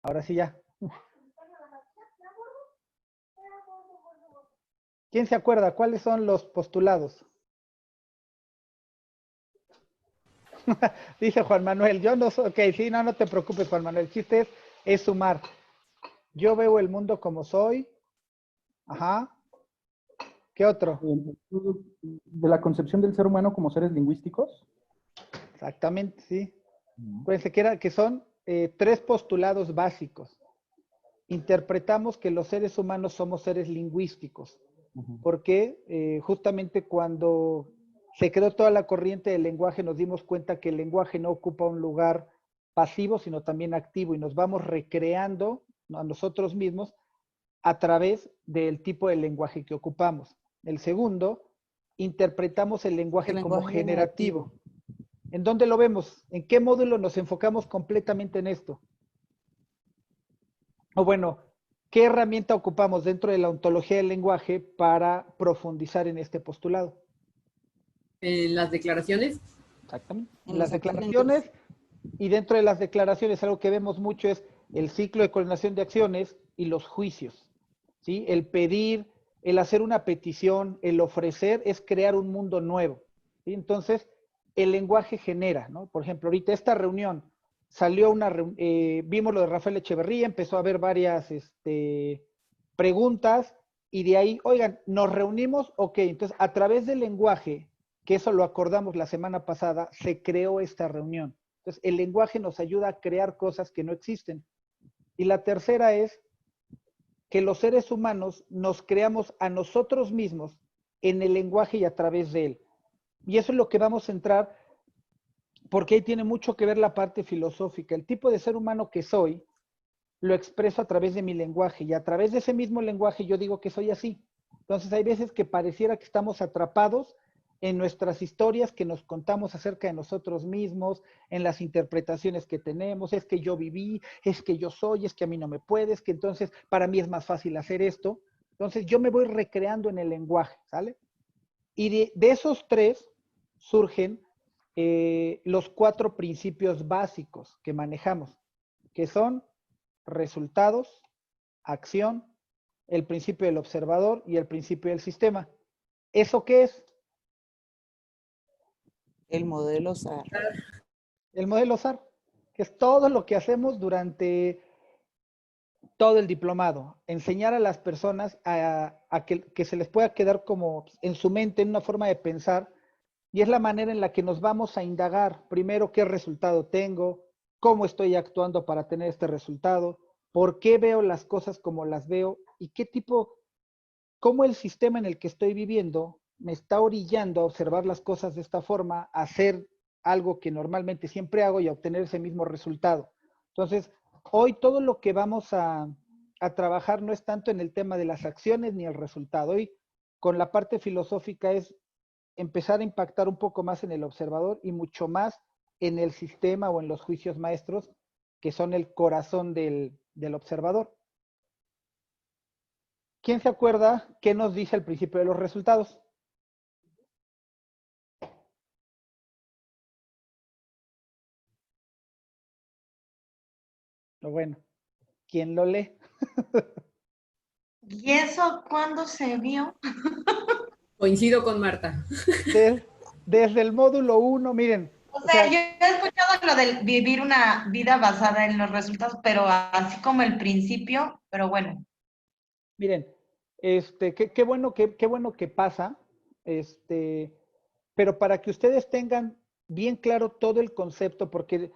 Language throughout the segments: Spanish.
Ahora sí ya. ¿Quién se acuerda? ¿Cuáles son los postulados? Dice Juan Manuel, yo no soy, ok, sí, no, no te preocupes, Juan Manuel, el chiste es sumar. Yo veo el mundo como soy. Ajá. ¿Qué otro? De la concepción del ser humano como seres lingüísticos. Exactamente, sí. Acuérdense que son 3 postulados básicos. Interpretamos que los seres humanos somos seres lingüísticos, porque justamente cuando se creó toda la corriente del lenguaje nos dimos cuenta que el lenguaje no ocupa un lugar pasivo, sino también activo, y nos vamos recreando a nosotros mismos a través del tipo de lenguaje que ocupamos. El segundo, interpretamos el lenguaje como generativo. ¿En dónde lo vemos? ¿En qué módulo nos enfocamos completamente en esto? O bueno, ¿qué herramienta ocupamos dentro de la ontología del lenguaje para profundizar en este postulado? En las declaraciones. Exactamente. En las declaraciones, y dentro de las declaraciones algo que vemos mucho es el ciclo de coordinación de acciones y los juicios. ¿Sí? El pedir, el hacer una petición, el ofrecer es crear un mundo nuevo. ¿Sí? Entonces, el lenguaje genera, ¿no? Por ejemplo, ahorita esta reunión salió vimos lo de Rafael Echeverría, empezó a haber varias preguntas y de ahí, oigan, nos reunimos, ok, entonces a través del lenguaje, que eso lo acordamos la semana pasada, se creó esta reunión. Entonces, el lenguaje nos ayuda a crear cosas que no existen. Y la tercera es que los seres humanos nos creamos a nosotros mismos en el lenguaje y a través de él. Y eso es lo que vamos a entrar, porque ahí tiene mucho que ver la parte filosófica. El tipo de ser humano que soy, lo expreso a través de mi lenguaje, y a través de ese mismo lenguaje yo digo que soy así. Entonces hay veces que pareciera que estamos atrapados en nuestras historias que nos contamos acerca de nosotros mismos, en las interpretaciones que tenemos, es que yo viví, es que yo soy, es que a mí no me puedes, que entonces para mí es más fácil hacer esto. Entonces yo me voy recreando en el lenguaje, ¿sale? Y de esos 3 surgen los 4 principios básicos que manejamos, que son resultados, acción, el principio del observador y el principio del sistema. ¿Eso qué es? El modelo SAR. El modelo SAR, que es todo lo que hacemos durante todo el diplomado. Enseñar a las personas a que se les pueda quedar como en su mente, en una forma de pensar, y es la manera en la que nos vamos a indagar. Primero, ¿qué resultado tengo? ¿Cómo estoy actuando para tener este resultado? ¿Por qué veo las cosas como las veo? ¿Y qué tipo, cómo el sistema en el que estoy viviendo me está orillando a observar las cosas de esta forma, a hacer algo que normalmente siempre hago y a obtener ese mismo resultado? Entonces, hoy todo lo que vamos a trabajar no es tanto en el tema de las acciones ni el resultado. Hoy con la parte filosófica es empezar a impactar un poco más en el observador y mucho más en el sistema o en los juicios maestros, que son el corazón del observador. ¿Quién se acuerda qué nos dice el principio de los resultados? Lo bueno, ¿quién lo lee? ¿Y eso cuándo se vio? Coincido con Marta. Desde el módulo 1, miren. O sea, yo he escuchado lo de vivir una vida basada en los resultados, pero así como el principio, pero bueno. Miren, qué bueno que pasa, pero para que ustedes tengan bien claro todo el concepto, porque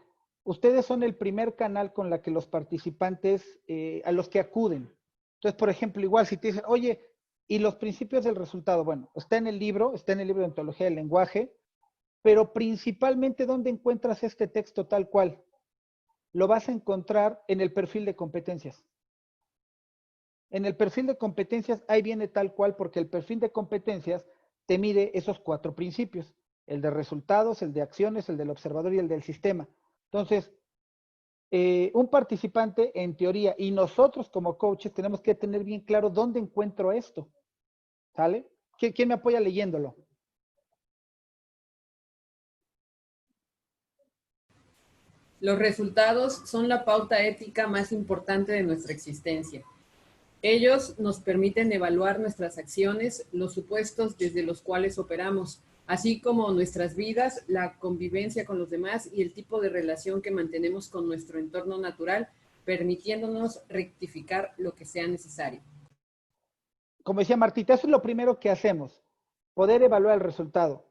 ustedes son el primer canal con la que los participantes, a los que acuden. Entonces, por ejemplo, igual si te dicen, oye, ¿y los principios del resultado? Bueno, está en el libro de Ontología del Lenguaje, pero principalmente, ¿dónde encuentras este texto tal cual? Lo vas a encontrar en el perfil de competencias. En el perfil de competencias ahí viene tal cual, porque el perfil de competencias te mide esos 4 principios: el de resultados, el de acciones, el del observador y el del sistema. Entonces, un participante en teoría y nosotros como coaches tenemos que tener bien claro dónde encuentro esto. ¿Sale? ¿Quién me apoya leyéndolo? Los resultados son la pauta ética más importante de nuestra existencia. Ellos nos permiten evaluar nuestras acciones, los supuestos desde los cuales operamos, así como nuestras vidas, la convivencia con los demás y el tipo de relación que mantenemos con nuestro entorno natural, permitiéndonos rectificar lo que sea necesario. Como decía Martita, eso es lo primero que hacemos, poder evaluar el resultado.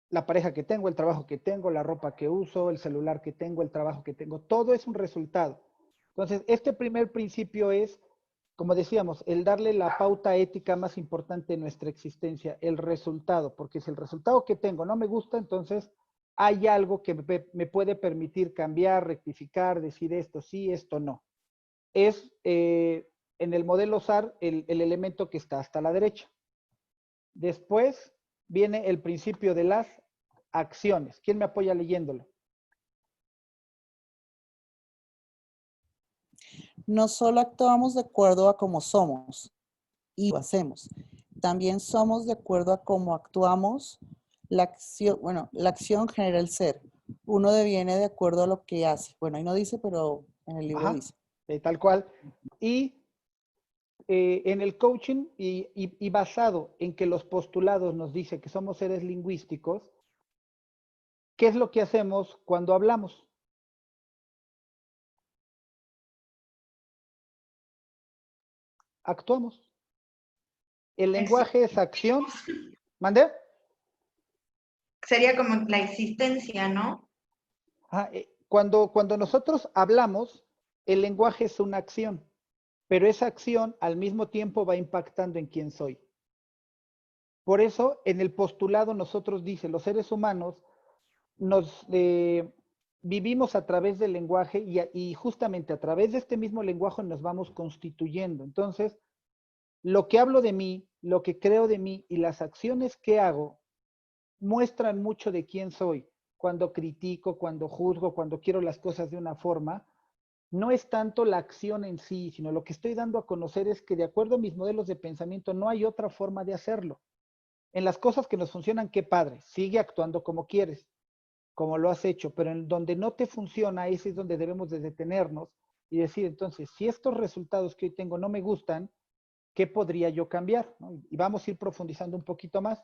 La pareja que tengo, el trabajo que tengo, la ropa que uso, el celular que tengo, el trabajo que tengo, todo es un resultado. Entonces, este primer principio es, como decíamos, el darle la pauta ética más importante de nuestra existencia, el resultado, porque si el resultado que tengo no me gusta, entonces hay algo que me puede permitir cambiar, rectificar, decir esto sí, esto no. Es en el modelo SAR el elemento que está hasta la derecha. Después viene el principio de las acciones. ¿Quién me apoya leyéndolo? No solo actuamos de acuerdo a cómo somos y lo hacemos, también somos de acuerdo a cómo actuamos. La acción genera el ser. Uno deviene de acuerdo a lo que hace. Bueno, ahí no dice, pero en el libro dice. Tal cual. Y en el coaching y basado en que los postulados nos dicen que somos seres lingüísticos, ¿qué es lo que hacemos cuando hablamos? Actuamos. El lenguaje es acción. ¿Mande? Sería como la existencia, ¿no? Cuando nosotros hablamos, el lenguaje es una acción, pero esa acción al mismo tiempo va impactando en quién soy. Por eso, en el postulado nosotros dice, los seres humanos nos vivimos a través del lenguaje y justamente a través de este mismo lenguaje nos vamos constituyendo. Entonces, lo que hablo de mí, lo que creo de mí y las acciones que hago muestran mucho de quién soy. Cuando critico, cuando juzgo, cuando quiero las cosas de una forma, no es tanto la acción en sí, sino lo que estoy dando a conocer es que de acuerdo a mis modelos de pensamiento no hay otra forma de hacerlo. En las cosas que nos funcionan, qué padre, sigue actuando como quieres, como lo has hecho, pero en donde no te funciona, ese es donde debemos de detenernos y decir, entonces, si estos resultados que hoy tengo no me gustan, ¿qué podría yo cambiar? ¿No? Y vamos a ir profundizando un poquito más.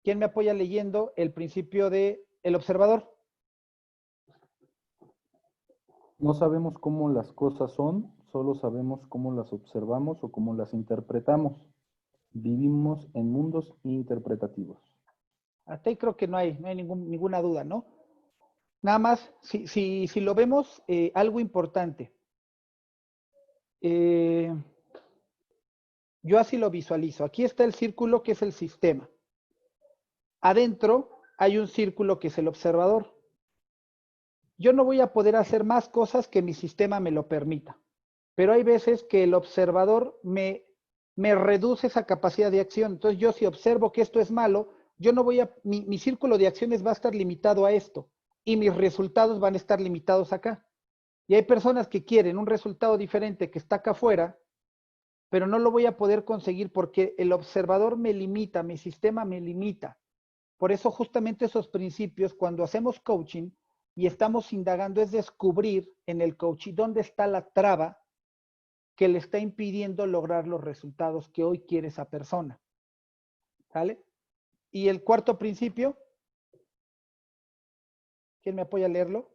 ¿Quién me apoya leyendo el principio de el observador? No sabemos cómo las cosas son, solo sabemos cómo las observamos o cómo las interpretamos. Vivimos en mundos interpretativos. Hasta ahí creo que no hay ninguna duda, ¿no? Nada más, si lo vemos, algo importante. Yo así lo visualizo. Aquí está el círculo que es el sistema. Adentro hay un círculo que es el observador. Yo no voy a poder hacer más cosas que mi sistema me lo permita, pero hay veces que el observador me reduce esa capacidad de acción. Entonces yo si observo que esto es malo, yo no voy a, mi círculo de acciones va a estar limitado a esto y mis resultados van a estar limitados acá. Y hay personas que quieren un resultado diferente que está acá afuera, pero no lo voy a poder conseguir porque el observador me limita, mi sistema me limita. Por eso justamente esos principios, cuando hacemos coaching y estamos indagando, es descubrir en el coaching dónde está la traba que le está impidiendo lograr los resultados que hoy quiere esa persona. ¿Sale? Y el cuarto principio, ¿quién me apoya a leerlo?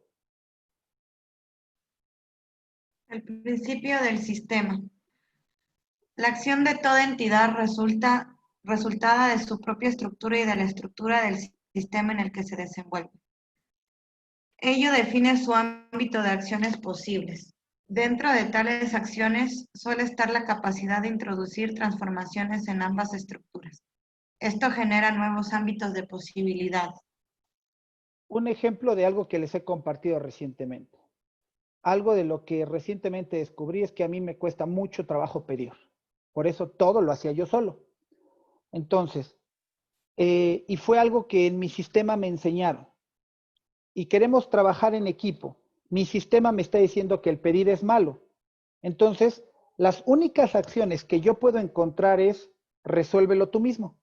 El principio del sistema. La acción de toda entidad resultada de su propia estructura y de la estructura del sistema en el que se desenvuelve. Ello define su ámbito de acciones posibles. Dentro de tales acciones suele estar la capacidad de introducir transformaciones en ambas estructuras. Esto genera nuevos ámbitos de posibilidad. Un ejemplo de algo que les he compartido recientemente. Algo de lo que recientemente descubrí es que a mí me cuesta mucho trabajo pedir. Por eso todo lo hacía yo solo. Entonces, y fue algo que en mi sistema me enseñaron. Y queremos trabajar en equipo. Mi sistema me está diciendo que el pedir es malo. Entonces, las únicas acciones que yo puedo encontrar es resuélvelo tú mismo.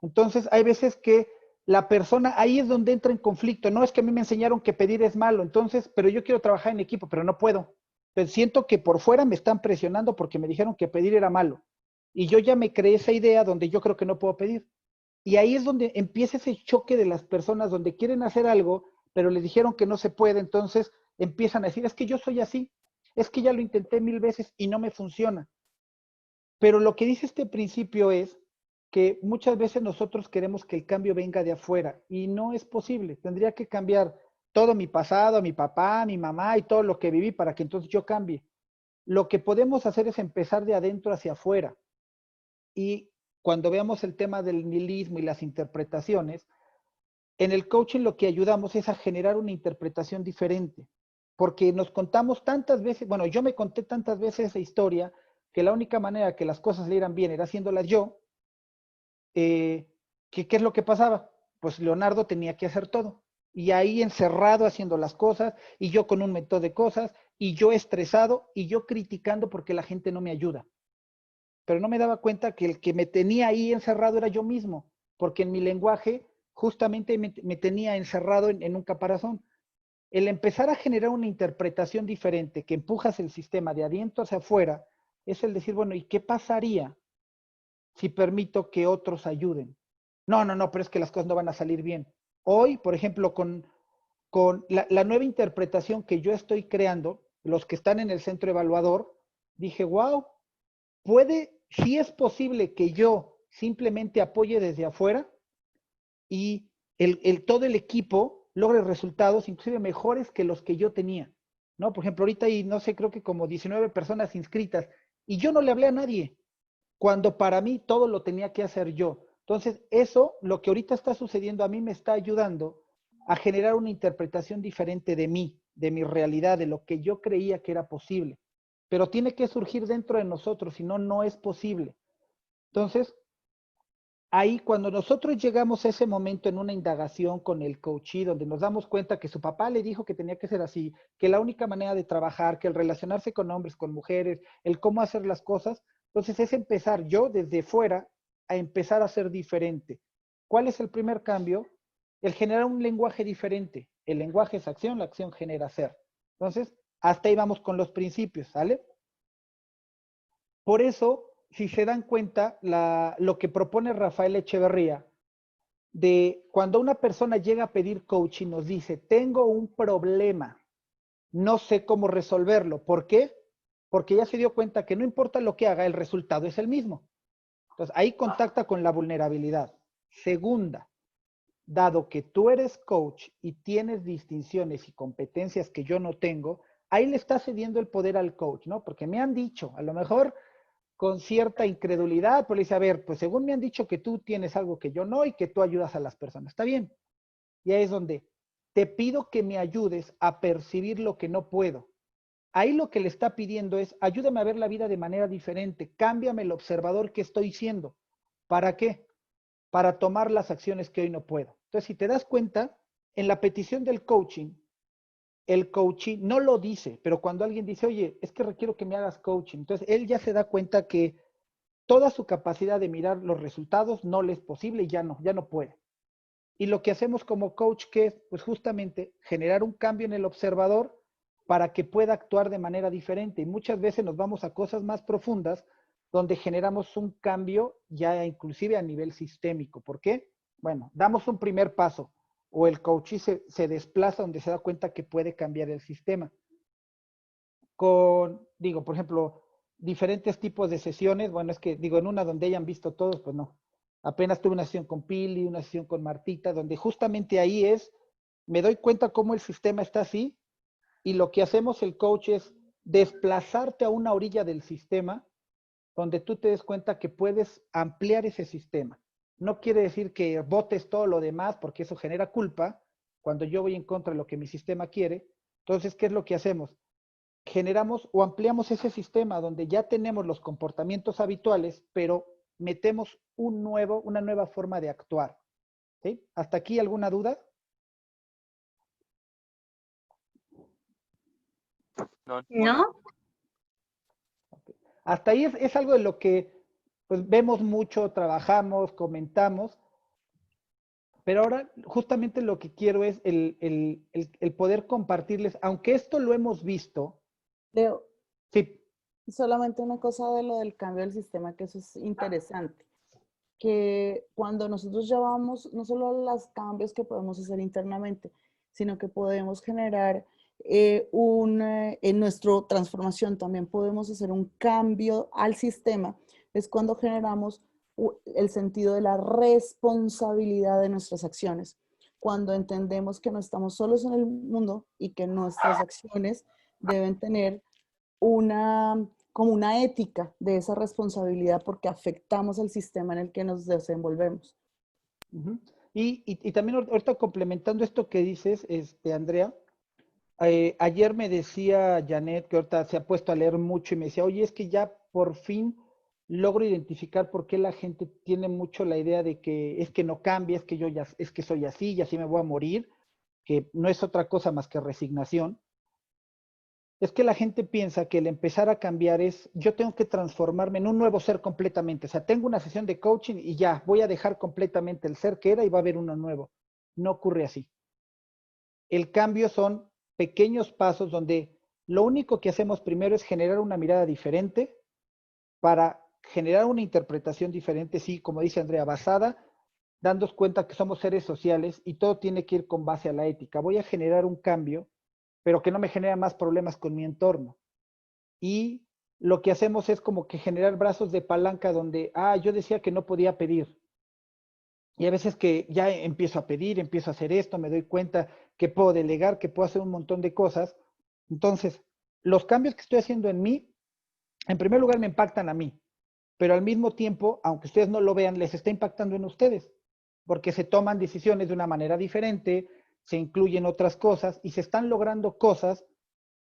Entonces, hay veces que la persona, ahí es donde entra en conflicto. No es que a mí me enseñaron que pedir es malo, entonces, pero yo quiero trabajar en equipo, pero no puedo. Pero siento que por fuera me están presionando porque me dijeron que pedir era malo. Y yo ya me creé esa idea donde yo creo que no puedo pedir. Y ahí es donde empieza ese choque de las personas donde quieren hacer algo, pero les dijeron que no se puede, entonces empiezan a decir, es que yo soy así, es que ya lo intenté 1000 veces y no me funciona. Pero lo que dice este principio es que muchas veces nosotros queremos que el cambio venga de afuera y no es posible. Tendría que cambiar todo mi pasado, mi papá, mi mamá y todo lo que viví para que entonces yo cambie. Lo que podemos hacer es empezar de adentro hacia afuera. Y cuando veamos el tema del nihilismo y las interpretaciones, en el coaching lo que ayudamos es a generar una interpretación diferente, porque nos contamos tantas veces, bueno, yo me conté tantas veces esa historia, que la única manera que las cosas le irán bien era haciéndolas yo, ¿qué es lo que pasaba? Pues Leonardo tenía que hacer todo. Y ahí encerrado haciendo las cosas, y yo con un método de cosas, y yo estresado, y yo criticando porque la gente no me ayuda. Pero no me daba cuenta que el que me tenía ahí encerrado era yo mismo, porque en mi lenguaje justamente me tenía encerrado en un caparazón. El empezar a generar una interpretación diferente, que empujas el sistema de adentro hacia afuera, es el decir, bueno, ¿y qué pasaría si permito que otros ayuden? No, pero es que las cosas no van a salir bien. Hoy, por ejemplo, con la nueva interpretación que yo estoy creando, los que están en el centro evaluador, dije, wow, sí es posible que yo simplemente apoye desde afuera y todo el equipo logre resultados inclusive mejores que los que yo tenía, ¿no? Por ejemplo, ahorita hay, no sé, creo que como 19 personas inscritas y yo no le hablé a nadie, cuando para mí todo lo tenía que hacer yo. Entonces, eso, lo que ahorita está sucediendo a mí me está ayudando a generar una interpretación diferente de mí, de mi realidad, de lo que yo creía que era posible. Pero tiene que surgir dentro de nosotros, si no, no es posible. Entonces, ahí cuando nosotros llegamos a ese momento en una indagación con el coachee, donde nos damos cuenta que su papá le dijo que tenía que ser así, que la única manera de trabajar, que el relacionarse con hombres, con mujeres, el cómo hacer las cosas, entonces es empezar yo desde fuera a empezar a ser diferente. ¿Cuál es el primer cambio? El generar un lenguaje diferente. El lenguaje es acción, la acción genera ser. Entonces, hasta ahí vamos con los principios, ¿sale? Por eso, si se dan cuenta, lo que propone Rafael Echeverría, de cuando una persona llega a pedir coaching, nos dice, tengo un problema, no sé cómo resolverlo. ¿Por qué? Porque ya se dio cuenta que no importa lo que haga, el resultado es el mismo. Entonces, ahí contacta con la vulnerabilidad. Segunda, dado que tú eres coach y tienes distinciones y competencias que yo no tengo, ahí le estás cediendo el poder al coach, ¿no? Porque me han dicho, a lo mejor con cierta incredulidad, pero le dice, a ver, pues según me han dicho que tú tienes algo que yo no y que tú ayudas a las personas. Está bien. Y ahí es donde te pido que me ayudes a percibir lo que no puedo. Ahí lo que le está pidiendo es, ayúdame a ver la vida de manera diferente, cámbiame el observador que estoy siendo. ¿Para qué? Para tomar las acciones que hoy no puedo. Entonces, si te das cuenta, en la petición del coaching, el coaching no lo dice, pero cuando alguien dice, oye, es que requiero que me hagas coaching, entonces él ya se da cuenta que toda su capacidad de mirar los resultados no le es posible y ya no puede. Y lo que hacemos como coach, que es pues justamente generar un cambio en el observador para que pueda actuar de manera diferente. Y muchas veces nos vamos a cosas más profundas donde generamos un cambio ya inclusive a nivel sistémico. ¿Por qué? Bueno, damos un primer paso o el coach se desplaza donde se da cuenta que puede cambiar el sistema. Por ejemplo, diferentes tipos de sesiones. Bueno, es que, en una donde hayan visto todos, pues no. Apenas tuve una sesión con Pili, una sesión con Martita, donde justamente ahí me doy cuenta cómo el sistema está así, y lo que hacemos el coach es desplazarte a una orilla del sistema donde tú te des cuenta que puedes ampliar ese sistema. No quiere decir que votes todo lo demás, porque eso genera culpa, cuando yo voy en contra de lo que mi sistema quiere. Entonces, ¿qué es lo que hacemos? Generamos o ampliamos ese sistema donde ya tenemos los comportamientos habituales, pero metemos una nueva forma de actuar. ¿Sí? ¿Hasta aquí alguna duda? No. Okay. Hasta ahí es algo de lo que pues, vemos mucho, trabajamos, comentamos. Pero ahora justamente lo que quiero es el poder compartirles, aunque esto lo hemos visto. Leo, Sí, solamente una cosa de lo del cambio del sistema, que eso es interesante, que cuando nosotros llevamos no solo los cambios que podemos hacer internamente, sino que podemos generar en nuestra transformación también podemos hacer un cambio al sistema, es cuando generamos el sentido de la responsabilidad de nuestras acciones, cuando entendemos que no estamos solos en el mundo y que nuestras acciones deben tener como una ética de esa responsabilidad porque afectamos el sistema en el que nos desenvolvemos. uh-huh. Y también ahorita complementando esto que dices, Andrea, ayer me decía Janet, que ahorita se ha puesto a leer mucho y me decía, oye, es que ya por fin logro identificar por qué la gente tiene mucho la idea de que es que no cambia, es que yo ya, es que soy así y así me voy a morir, que no es otra cosa más que resignación. Es que la gente piensa que el empezar a cambiar es, yo tengo que transformarme en un nuevo ser completamente. O sea, tengo una sesión de coaching y ya, voy a dejar completamente el ser que era y va a haber uno nuevo. No ocurre así. El cambio son pequeños pasos donde lo único que hacemos primero es generar una mirada diferente para generar una interpretación diferente, sí, como dice Andrea, basada, dándonos cuenta que somos seres sociales y todo tiene que ir con base a la ética. Voy a generar un cambio, pero que no me genera más problemas con mi entorno. Y lo que hacemos es como que generar brazos de palanca donde, yo decía que no podía pedir. Y a veces que ya empiezo a pedir, empiezo a hacer esto, me doy cuenta que puedo delegar, que puedo hacer un montón de cosas. Entonces, los cambios que estoy haciendo en mí, en primer lugar me impactan a mí, pero al mismo tiempo, aunque ustedes no lo vean, les está impactando en ustedes, porque se toman decisiones de una manera diferente, se incluyen otras cosas y se están logrando cosas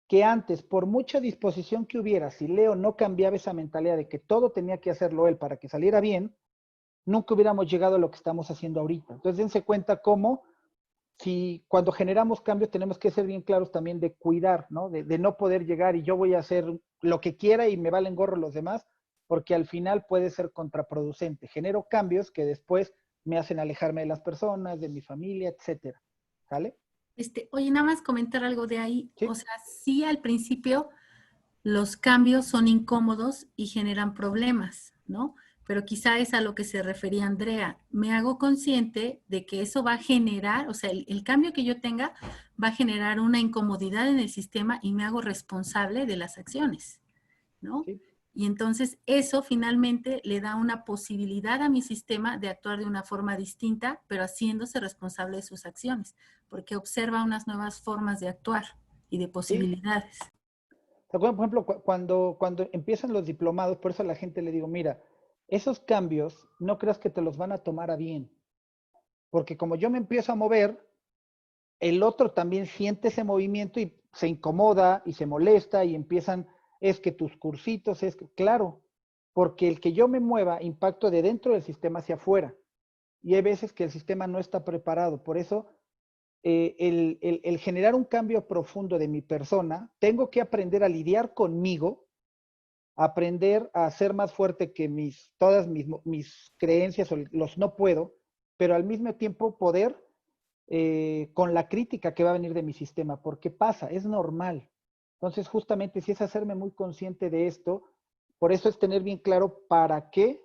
que antes, por mucha disposición que hubiera, si Leo no cambiaba esa mentalidad de que todo tenía que hacerlo él para que saliera bien, nunca hubiéramos llegado a lo que estamos haciendo ahorita. Entonces, dense cuenta cómo, si cuando generamos cambios tenemos que ser bien claros también de cuidar, ¿no? De no poder llegar y yo voy a hacer lo que quiera y me valen gorro los demás, porque al final puede ser contraproducente. Genero cambios que después me hacen alejarme de las personas, de mi familia, etcétera. ¿Sale? Oye, nada más comentar algo de ahí. ¿Sí? O sea, sí, al principio los cambios son incómodos y generan problemas, ¿no? Pero quizá es a lo que se refería Andrea. Me hago consciente de que eso va a generar, o sea, el cambio que yo tenga va a generar una incomodidad en el sistema y me hago responsable de las acciones, ¿no? Sí. Y entonces eso finalmente le da una posibilidad a mi sistema de actuar de una forma distinta, pero haciéndose responsable de sus acciones, porque observa unas nuevas formas de actuar y de posibilidades. ¿Se acuerdan, por ejemplo, cuando empiezan los diplomados? Por eso a la gente le digo, mira, esos cambios no creas que te los van a tomar a bien, porque como yo me empiezo a mover, el otro también siente ese movimiento y se incomoda y se molesta y empiezan, es que tus cursitos, es que, claro, porque el que yo me mueva impacto de dentro del sistema hacia afuera. Y hay veces que el sistema no está preparado. Por eso, el generar un cambio profundo de mi persona, tengo que aprender a lidiar conmigo, aprender a ser más fuerte que todas mis creencias o los no puedo, pero al mismo tiempo poder con la crítica que va a venir de mi sistema, porque pasa, es normal. Entonces, justamente, si es hacerme muy consciente de esto, por eso es tener bien claro para qué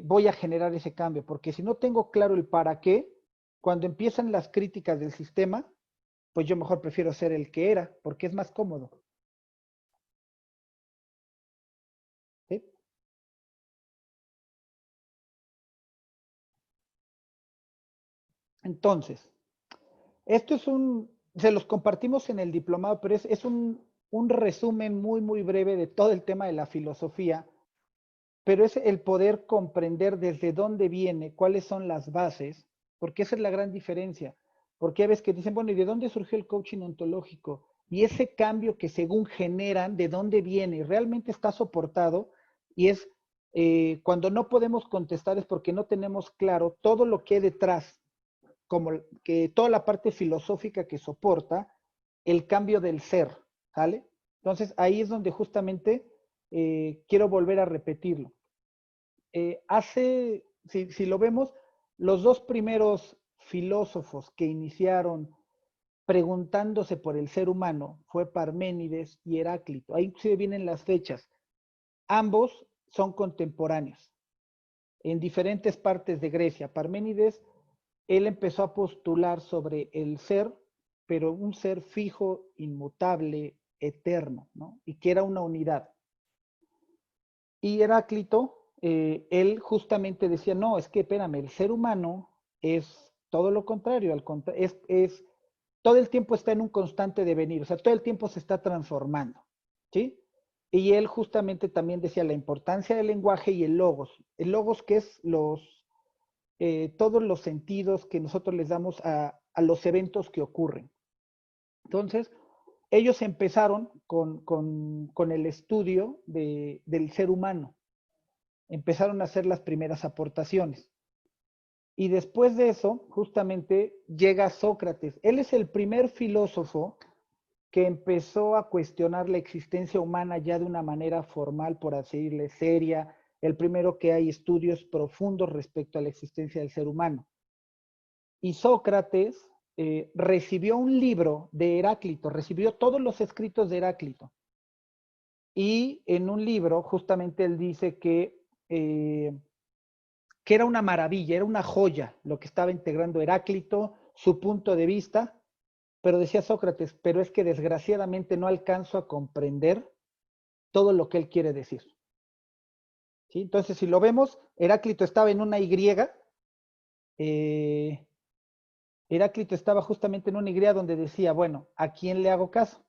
voy a generar ese cambio, porque si no tengo claro el para qué, cuando empiezan las críticas del sistema, pues yo mejor prefiero ser el que era, porque es más cómodo. ¿Sí? Entonces, esto es se los compartimos en el diplomado, pero es un resumen muy, muy breve de todo el tema de la filosofía, pero es el poder comprender desde dónde viene, cuáles son las bases, porque esa es la gran diferencia. Porque a veces que dicen, bueno, ¿y de dónde surgió el coaching ontológico? Y ese cambio que según generan, ¿de dónde viene? ¿Realmente está soportado? Y es cuando no podemos contestar es porque no tenemos claro todo lo que hay detrás, como que toda la parte filosófica que soporta el cambio del ser, ¿sale? Entonces ahí es donde justamente quiero volver a repetirlo. Si lo vemos, los dos primeros filósofos que iniciaron preguntándose por el ser humano fue Parménides y Heráclito. Ahí se vienen las fechas. Ambos son contemporáneos en diferentes partes de Grecia. Parménides, él empezó a postular sobre el ser, pero un ser fijo, inmutable, eterno, ¿no? Y que era una unidad. Y Heráclito, él justamente decía, no, es que espérame, el ser humano es todo lo contrario, todo el tiempo está en un constante devenir, o sea, todo el tiempo se está transformando, ¿sí? Y él justamente también decía la importancia del lenguaje y el logos que es todos los sentidos que nosotros les damos a los eventos que ocurren. Entonces, ellos empezaron con el estudio del ser humano, empezaron a hacer las primeras aportaciones. Y después de eso, justamente, llega Sócrates. Él es el primer filósofo que empezó a cuestionar la existencia humana ya de una manera formal, por así decirle, seria. El primero que hay estudios profundos respecto a la existencia del ser humano. Y Sócrates recibió un libro de Heráclito, recibió todos los escritos de Heráclito. Y en un libro, justamente él dice que era una maravilla, era una joya lo que estaba integrando Heráclito, su punto de vista, pero decía Sócrates, pero es que desgraciadamente no alcanzo a comprender todo lo que él quiere decir. ¿Sí? Entonces, si lo vemos, Heráclito estaba en una Y, Heráclito estaba justamente en una Y donde decía, bueno, ¿a quién le hago caso?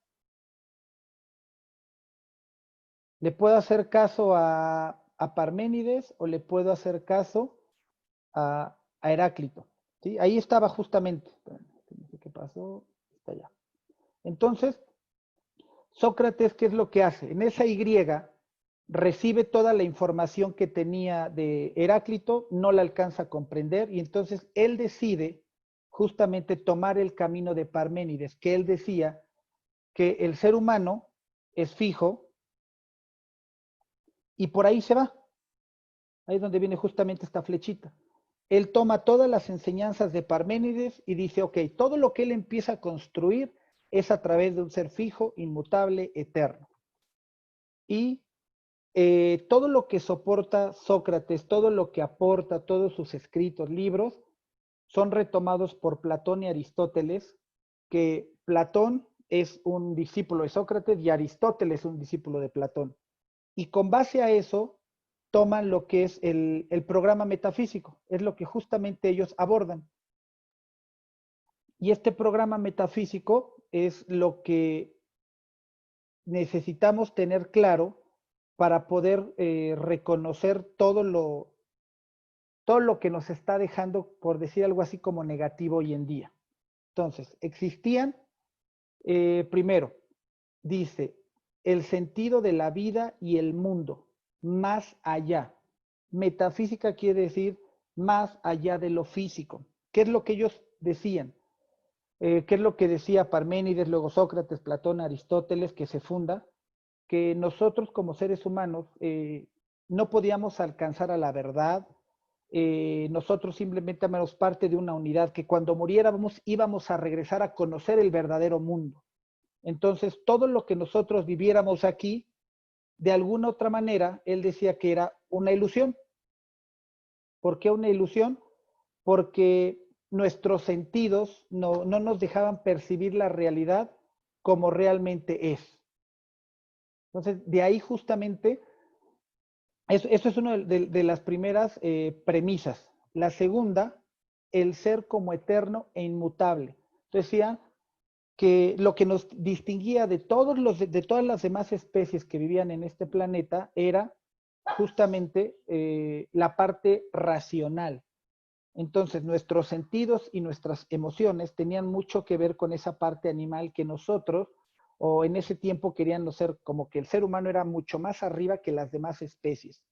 ¿Le puedo hacer caso a Parménides o le puedo hacer caso a Heráclito? ¿Sí? Ahí estaba justamente. No sé qué pasó. Está allá. Entonces, Sócrates, ¿qué es lo que hace? En esa Y recibe toda la información que tenía de Heráclito, no la alcanza a comprender y entonces él decide justamente tomar el camino de Parménides, que él decía que el ser humano es fijo y por ahí se va. Ahí es donde viene justamente esta flechita. Él toma todas las enseñanzas de Parménides y dice, ok, todo lo que él empieza a construir es a través de un ser fijo, inmutable, eterno. Y todo lo que soporta Sócrates, todo lo que aporta, todos sus escritos, libros, son retomados por Platón y Aristóteles, que Platón es un discípulo de Sócrates y Aristóteles es un discípulo de Platón. Y con base a eso, toman lo que es el programa metafísico, es lo que justamente ellos abordan. Y este programa metafísico es lo que necesitamos tener claro para poder reconocer todo lo que nos está dejando, por decir algo así como negativo hoy en día. Entonces, existían, primero, dice, el sentido de la vida y el mundo, más allá. Metafísica quiere decir más allá de lo físico. ¿Qué es lo que ellos decían? ¿Qué es lo que decía Parménides, luego Sócrates, Platón, Aristóteles, que se funda? Que nosotros como seres humanos no podíamos alcanzar a la verdad, nosotros simplemente éramos parte de una unidad, que cuando muriéramos íbamos a regresar a conocer el verdadero mundo. Entonces, todo lo que nosotros viviéramos aquí, de alguna otra manera, él decía que era una ilusión. ¿Por qué una ilusión? Porque nuestros sentidos no nos dejaban percibir la realidad como realmente es. Entonces, de ahí justamente, eso es una de las primeras premisas. La segunda, el ser como eterno e inmutable. Entonces, decía que lo que nos distinguía de todas las demás especies que vivían en este planeta era justamente la parte racional. Entonces, nuestros sentidos y nuestras emociones tenían mucho que ver con esa parte animal que nosotros, o en ese tiempo querían ser como que el ser humano era mucho más arriba que las demás especies.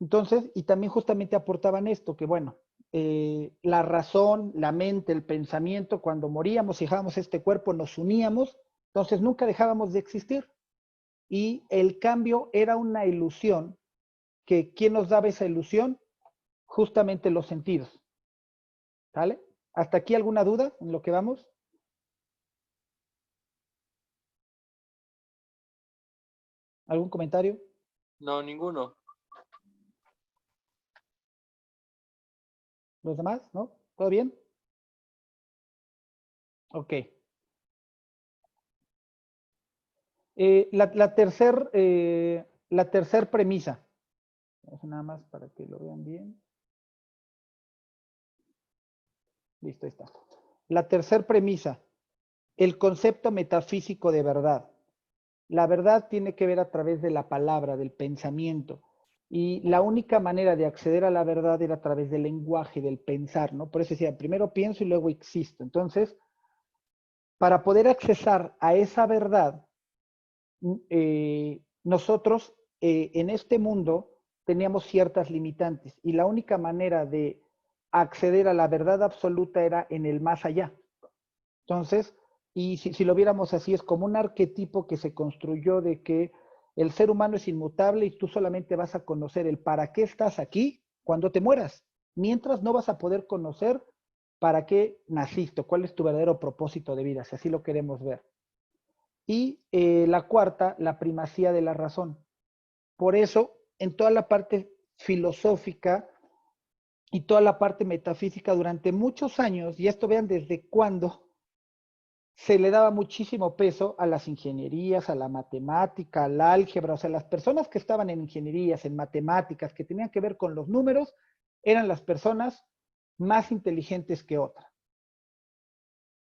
Entonces, y también justamente aportaban esto, que bueno, la razón, la mente, el pensamiento, cuando moríamos y dejábamos este cuerpo, nos uníamos, entonces nunca dejábamos de existir. Y el cambio era una ilusión, que ¿quién nos daba esa ilusión? justamente los sentidos. ¿Vale? ¿Hasta aquí alguna duda en lo que vamos? ¿Algún comentario? No, ninguno. ¿Los demás? ¿No? ¿Todo bien? Ok. La tercer premisa. Nada más para que lo vean bien. Listo, ahí está. La tercer premisa. El concepto metafísico de verdad. La verdad tiene que ver a través de la palabra, del pensamiento. Y la única manera de acceder a la verdad era a través del lenguaje, del pensar, ¿no? Por eso decía, primero pienso y luego existo. Entonces, para poder accesar a esa verdad, nosotros en este mundo teníamos ciertas limitantes y la única manera de acceder a la verdad absoluta era en el más allá. Entonces, y si lo viéramos así, es como un arquetipo que se construyó de que el ser humano es inmutable y tú solamente vas a conocer el para qué estás aquí cuando te mueras. Mientras no vas a poder conocer para qué naciste, cuál es tu verdadero propósito de vida, si así lo queremos ver. Y la cuarta, la primacía de la razón. Por eso, en toda la parte filosófica y toda la parte metafísica durante muchos años, y esto vean desde cuándo, se le daba muchísimo peso a las ingenierías, a la matemática, al álgebra. O sea, las personas que estaban en ingenierías, en matemáticas, que tenían que ver con los números, eran las personas más inteligentes que otras.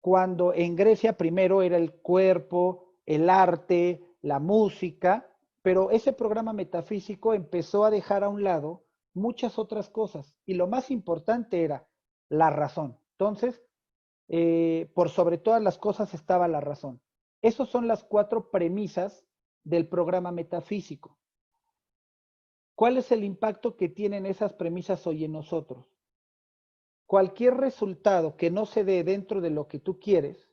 Cuando en Grecia primero era el cuerpo, el arte, la música, pero ese programa metafísico empezó a dejar a un lado muchas otras cosas y lo más importante era la razón. Entonces, por sobre todas las cosas estaba la razón. Esas son las 4 premisas del programa metafísico. ¿Cuál es el impacto que tienen esas premisas hoy en nosotros? Cualquier resultado que no se dé dentro de lo que tú quieres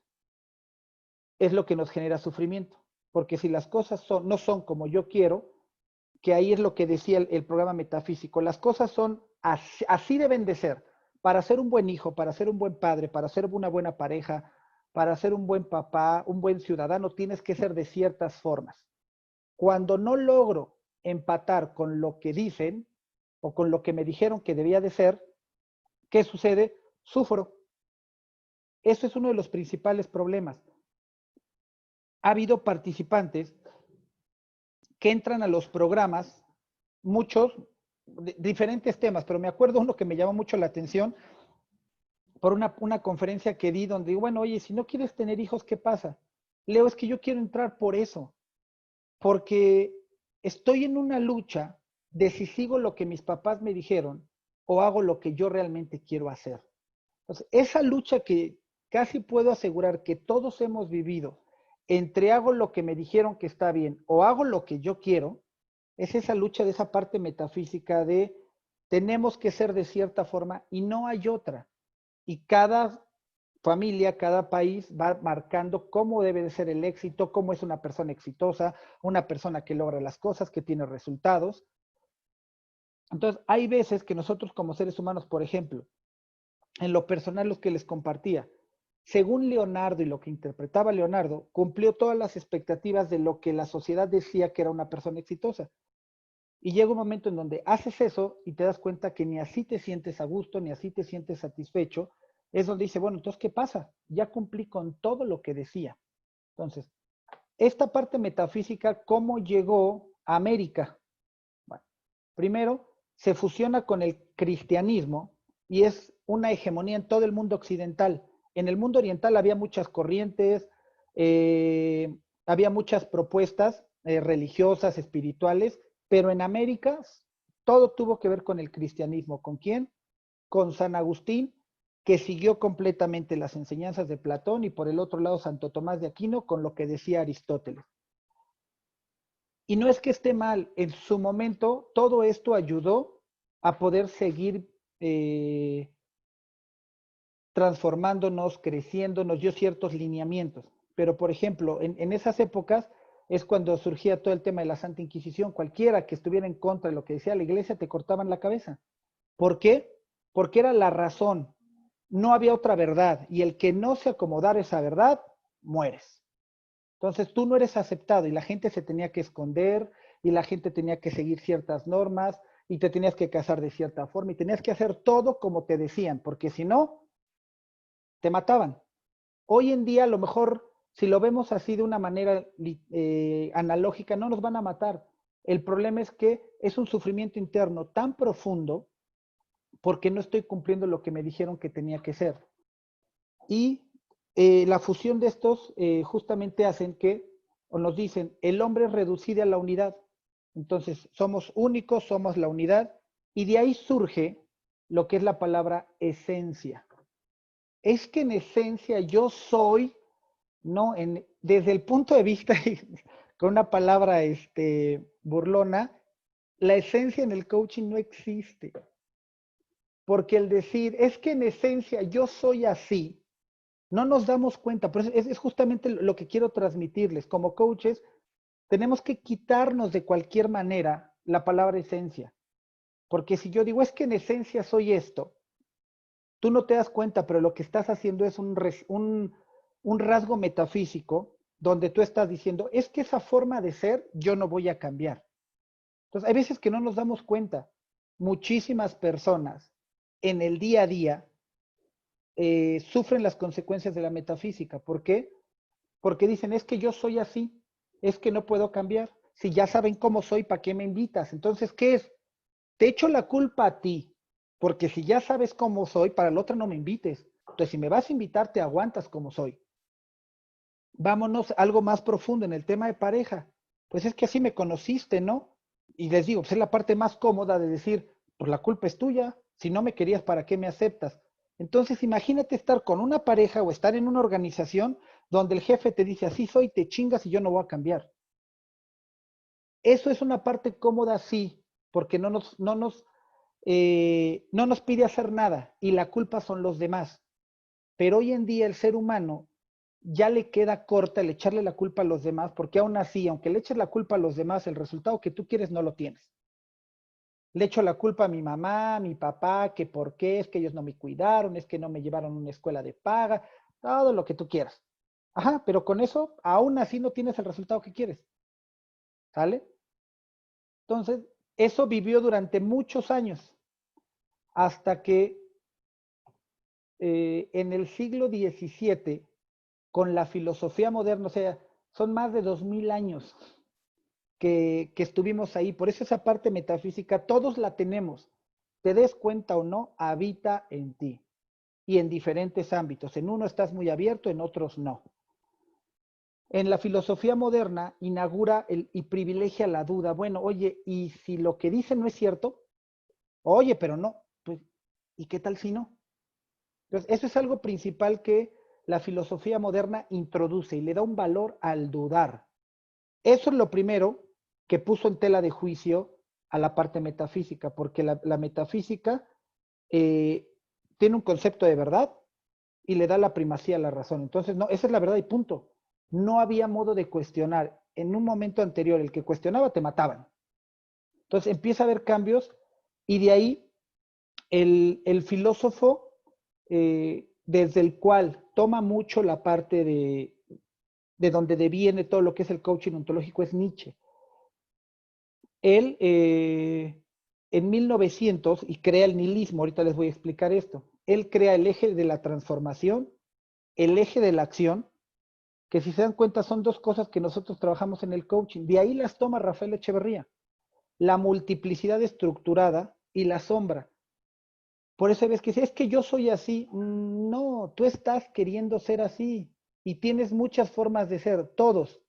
es lo que nos genera sufrimiento. Porque si las cosas no son como yo quiero, que ahí es lo que decía el programa metafísico, las cosas son así deben de ser. Para ser un buen hijo, para ser un buen padre, para ser una buena pareja, para ser un buen papá, un buen ciudadano, tienes que ser de ciertas formas. Cuando no logro empatar con lo que dicen o con lo que me dijeron que debía de ser, ¿qué sucede? Sufro. Eso es uno de los principales problemas. Ha habido participantes que entran a los programas, muchos, diferentes temas, pero me acuerdo uno que me llamó mucho la atención por una conferencia que di donde digo, bueno, oye, si no quieres tener hijos, ¿qué pasa? Leo, es que yo quiero entrar por eso, porque estoy en una lucha de si sigo lo que mis papás me dijeron o hago lo que yo realmente quiero hacer. Entonces, esa lucha que casi puedo asegurar que todos hemos vivido entre hago lo que me dijeron que está bien o hago lo que yo quiero, es esa lucha de esa parte metafísica de tenemos que ser de cierta forma y no hay otra. Y cada familia, cada país va marcando cómo debe de ser el éxito, cómo es una persona exitosa, una persona que logra las cosas, que tiene resultados. Entonces, hay veces que nosotros como seres humanos, por ejemplo, en lo personal, los que les compartía, según Leonardo y lo que interpretaba Leonardo, cumplió todas las expectativas de lo que la sociedad decía que era una persona exitosa. Y llega un momento en donde haces eso y te das cuenta que ni así te sientes a gusto, ni así te sientes satisfecho. Es donde dice, bueno, entonces, ¿qué pasa? Ya cumplí con todo lo que decía. Entonces, esta parte metafísica, ¿cómo llegó a América? Bueno, primero, se fusiona con el cristianismo y es una hegemonía en todo el mundo occidental. En el mundo oriental había muchas corrientes, había muchas propuestas religiosas, espirituales, pero en América todo tuvo que ver con el cristianismo. ¿Con quién? Con San Agustín, que siguió completamente las enseñanzas de Platón, y por el otro lado Santo Tomás de Aquino con lo que decía Aristóteles. Y no es que esté mal, en su momento todo esto ayudó a poder seguir transformándonos, creciendo, nos dio ciertos lineamientos. Pero, por ejemplo, en esas épocas es cuando surgía todo el tema de la Santa Inquisición. Cualquiera que estuviera en contra de lo que decía la iglesia, te cortaban la cabeza. ¿Por qué? Porque era la razón. No había otra verdad. Y el que no se acomodara a esa verdad, mueres. Entonces tú no eres aceptado y la gente se tenía que esconder y la gente tenía que seguir ciertas normas y te tenías que casar de cierta forma y tenías que hacer todo como te decían, porque si no, te mataban. Hoy en día, a lo mejor, si lo vemos así de una manera analógica, no nos van a matar. El problema es que es un sufrimiento interno tan profundo porque no estoy cumpliendo lo que me dijeron que tenía que ser. Y la fusión de estos justamente hacen que, o nos dicen, el hombre es reducido a la unidad. Entonces, somos únicos, somos la unidad, y de ahí surge lo que es la palabra esencia. Es que en esencia yo soy, ¿no? Desde el punto de vista, con una palabra burlona, la esencia en el coaching no existe. Porque el decir, es que en esencia yo soy así, no nos damos cuenta, pero es justamente lo que quiero transmitirles. Como coaches, tenemos que quitarnos de cualquier manera la palabra esencia. Porque si yo digo, es que en esencia soy esto, tú no te das cuenta, pero lo que estás haciendo es un rasgo metafísico donde tú estás diciendo, es que esa forma de ser yo no voy a cambiar. Entonces, hay veces que no nos damos cuenta. Muchísimas personas en el día a día sufren las consecuencias de la metafísica. ¿Por qué? Porque dicen, es que yo soy así, es que no puedo cambiar. Si ya saben cómo soy, ¿para qué me invitas? Entonces, ¿qué es? Te echo la culpa a ti, porque si ya sabes cómo soy, para el otro no me invites. Entonces, si me vas a invitar, te aguantas como soy. Vámonos a algo más profundo en el tema de pareja. Pues es que así me conociste, ¿no? Y les digo, pues es la parte más cómoda de decir, pues la culpa es tuya. Si no me querías, ¿para qué me aceptas? Entonces, imagínate estar con una pareja o estar en una organización donde el jefe te dice, así soy, te chingas y yo no voy a cambiar. Eso es una parte cómoda, sí, porque no nos pide hacer nada y la culpa son los demás. Pero hoy en día el ser humano ya le queda corta el echarle la culpa a los demás, porque aún así, aunque le eches la culpa a los demás, el resultado que tú quieres no lo tienes. Le echo la culpa a mi mamá, a mi papá, que por qué, es que ellos no me cuidaron, es que no me llevaron a una escuela de paga, todo lo que tú quieras. Ajá, pero con eso aún así no tienes el resultado que quieres. ¿Sale? Entonces, eso vivió durante muchos años, hasta que en el siglo XVII, con la filosofía moderna, o sea, son más de 2000 años que estuvimos ahí. Por eso esa parte metafísica, todos la tenemos. Te des cuenta o no, habita en ti. Y en diferentes ámbitos. En uno estás muy abierto, en otros no. En la filosofía moderna inaugura y privilegia la duda. Bueno, oye, ¿y si lo que dicen no es cierto? Oye, pero no. Pues, ¿y qué tal si no? Entonces, eso es algo principal que la filosofía moderna introduce y le da un valor al dudar. Eso es lo primero que puso en tela de juicio a la parte metafísica, porque la metafísica tiene un concepto de verdad y le da la primacía a la razón. Entonces, no, esa es la verdad y punto. No había modo de cuestionar. En un momento anterior, el que cuestionaba te mataban. Entonces empieza a haber cambios y de ahí el filósofo desde el cual toma mucho la parte de donde deviene todo lo que es el coaching ontológico es Nietzsche. Él en 1900 y crea el nihilismo, ahorita les voy a explicar esto. Él crea el eje de la transformación, el eje de la acción, que si se dan cuenta son dos cosas que nosotros trabajamos en el coaching. De ahí las toma Rafael Echeverría. La multiplicidad estructurada y la sombra. Por eso ves que si es que yo soy así, no, tú estás queriendo ser así y tienes muchas formas de ser, todos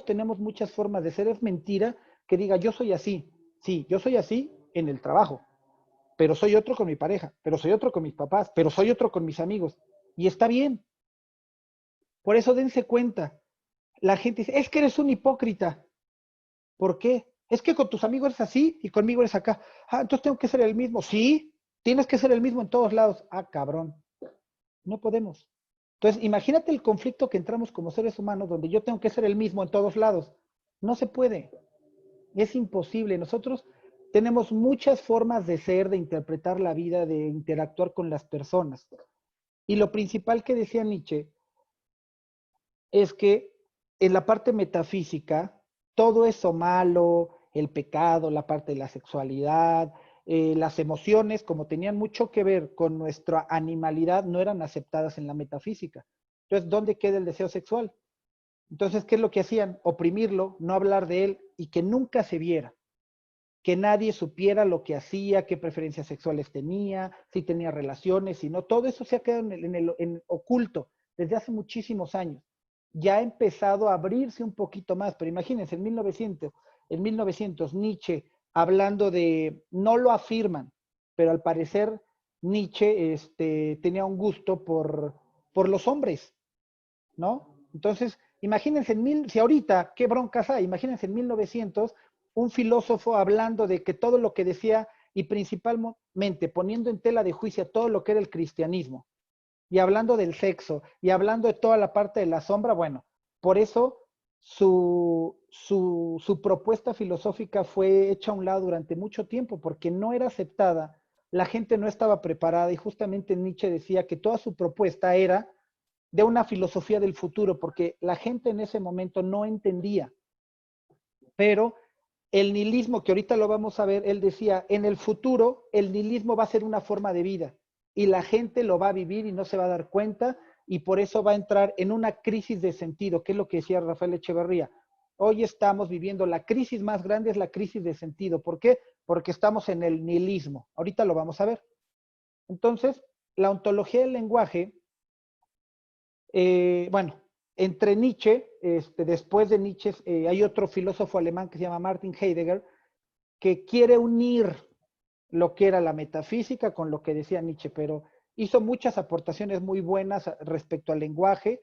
tenemos muchas formas de ser. Es mentira que diga yo soy así. Sí, yo soy así en el trabajo, pero soy otro con mi pareja, pero soy otro con mis papás, pero soy otro con mis amigos. Y está bien. Por eso dense cuenta. La gente dice, es que eres un hipócrita. ¿Por qué? Es que con tus amigos eres así y conmigo eres acá. Ah, entonces tengo que ser el mismo. Sí, tienes que ser el mismo en todos lados. Ah, cabrón. No podemos. Entonces, imagínate el conflicto que entramos como seres humanos donde yo tengo que ser el mismo en todos lados. No se puede. Es imposible. Nosotros tenemos muchas formas de ser, de interpretar la vida, de interactuar con las personas. Y lo principal que decía Nietzsche es que en la parte metafísica, todo eso malo, el pecado, la parte de la sexualidad, las emociones, como tenían mucho que ver con nuestra animalidad, no eran aceptadas en la metafísica. Entonces, ¿dónde queda el deseo sexual? Entonces, ¿qué es lo que hacían? Oprimirlo, no hablar de él y que nunca se viera. Que nadie supiera lo que hacía, qué preferencias sexuales tenía, si tenía relaciones, si no. Todo eso se ha quedado en oculto desde hace muchísimos años. Ya ha empezado a abrirse un poquito más, pero imagínense, en 1900 Nietzsche hablando de, no lo afirman, pero al parecer Nietzsche tenía un gusto por los hombres, ¿no? Entonces, imagínense, si ahorita, qué broncas hay, imagínense en 1900, un filósofo hablando de que todo lo que decía y principalmente poniendo en tela de juicio todo lo que era el cristianismo y hablando del sexo y hablando de toda la parte de la sombra, bueno, por eso su propuesta filosófica fue hecha a un lado durante mucho tiempo porque no era aceptada, la gente no estaba preparada y justamente Nietzsche decía que toda su propuesta era de una filosofía del futuro, porque la gente en ese momento no entendía. Pero el nihilismo, que ahorita lo vamos a ver, él decía, en el futuro el nihilismo va a ser una forma de vida y la gente lo va a vivir y no se va a dar cuenta y por eso va a entrar en una crisis de sentido, que es lo que decía Rafael Echeverría. Hoy estamos viviendo la crisis más grande, es la crisis de sentido. ¿Por qué? Porque estamos en el nihilismo. Ahorita lo vamos a ver. Entonces, la ontología del lenguaje bueno, entre Nietzsche, después de Nietzsche, hay otro filósofo alemán que se llama Martin Heidegger, que quiere unir lo que era la metafísica con lo que decía Nietzsche, pero hizo muchas aportaciones muy buenas respecto al lenguaje,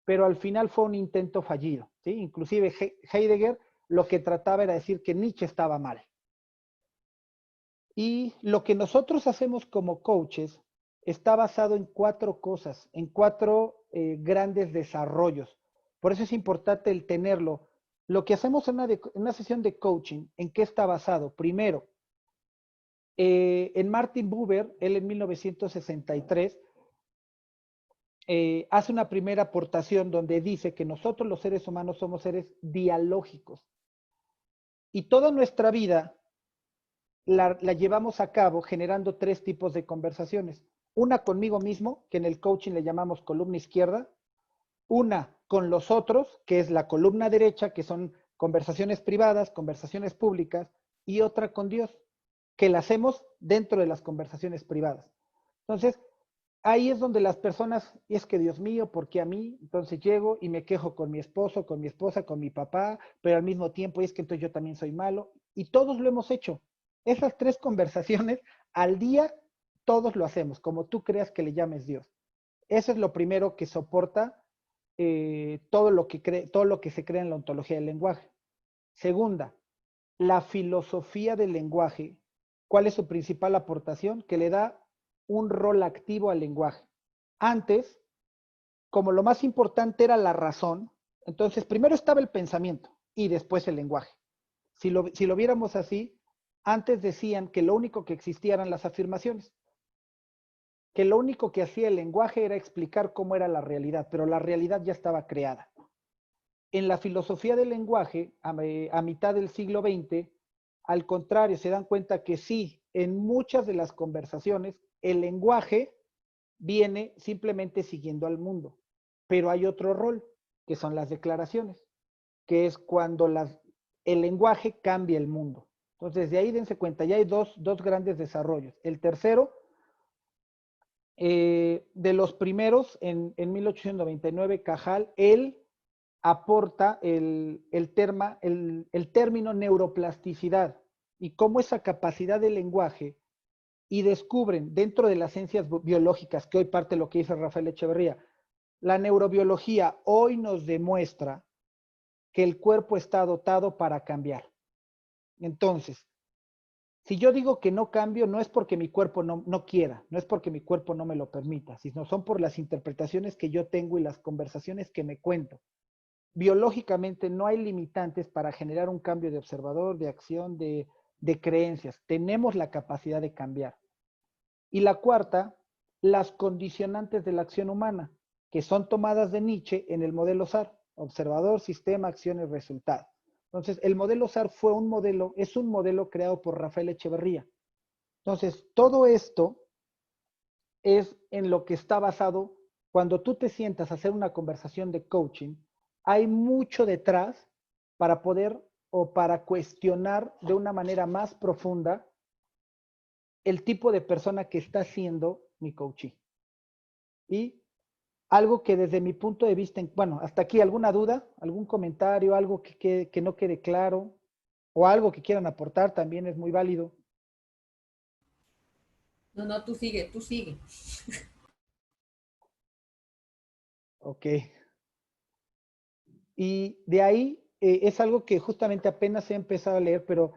pero al final fue un intento fallido, ¿sí? Inclusive Heidegger lo que trataba era decir que Nietzsche estaba mal. Y lo que nosotros hacemos como coaches está basado en 4 cosas, en 4 grandes desarrollos. Por eso es importante el tenerlo. Lo que hacemos en una sesión de coaching, ¿en qué está basado? Primero, en Martin Buber, él en 1963, hace una primera aportación donde dice que nosotros los seres humanos somos seres dialógicos. Y toda nuestra vida la llevamos a cabo generando 3 tipos de conversaciones. Una conmigo mismo, que en el coaching le llamamos columna izquierda. Una con los otros, que es la columna derecha, que son conversaciones privadas, conversaciones públicas. Y otra con Dios, que la hacemos dentro de las conversaciones privadas. Entonces, ahí es donde las personas, y es que Dios mío, ¿por qué a mí? Entonces llego y me quejo con mi esposo, con mi esposa, con mi papá, pero al mismo tiempo es que entonces yo también soy malo. Y todos lo hemos hecho. Esas 3 conversaciones al día, todos lo hacemos, como tú creas que le llames Dios. Eso es lo primero que soporta todo lo que se crea en la ontología del lenguaje. Segunda, la filosofía del lenguaje. ¿Cuál es su principal aportación? Que le da un rol activo al lenguaje. Antes, como lo más importante era la razón, entonces primero estaba el pensamiento y después el lenguaje. Si lo viéramos así, antes decían que lo único que existía eran las afirmaciones, que lo único que hacía el lenguaje era explicar cómo era la realidad, pero la realidad ya estaba creada. En la filosofía del lenguaje, a mitad del siglo XX, al contrario, se dan cuenta que sí, en muchas de las conversaciones, el lenguaje viene simplemente siguiendo al mundo, pero hay otro rol, que son las declaraciones, que es cuando el lenguaje cambia el mundo. Entonces, de ahí dense cuenta, ya hay dos grandes desarrollos. El tercero, de los primeros, en 1899, Cajal, él aporta el término neuroplasticidad y cómo esa capacidad del lenguaje, y descubren dentro de las ciencias biológicas, que hoy parte de lo que dice Rafael Echeverría, la neurobiología hoy nos demuestra que el cuerpo está dotado para cambiar. Entonces, si yo digo que no cambio, no es porque mi cuerpo no quiera, no es porque mi cuerpo no me lo permita, sino son por las interpretaciones que yo tengo y las conversaciones que me cuento. Biológicamente no hay limitantes para generar un cambio de observador, de acción, de de creencias. Tenemos la capacidad de cambiar. Y la cuarta, las condicionantes de la acción humana, que son tomadas de Nietzsche en el modelo SAR, observador, sistema, acción y resultado. Entonces, el modelo SAR es un modelo creado por Rafael Echeverría. Entonces, todo esto es en lo que está basado cuando tú te sientas a hacer una conversación de coaching. Hay mucho detrás para poder o para cuestionar de una manera más profunda el tipo de persona que está siendo mi coachee. Y algo que desde mi punto de vista, bueno, hasta aquí, ¿alguna duda? ¿Algún comentario? ¿Algo que no quede claro? ¿O algo que quieran aportar? También es muy válido. No, tú sigue, tú sigue. Ok. Y de ahí es algo que justamente apenas he empezado a leer, pero,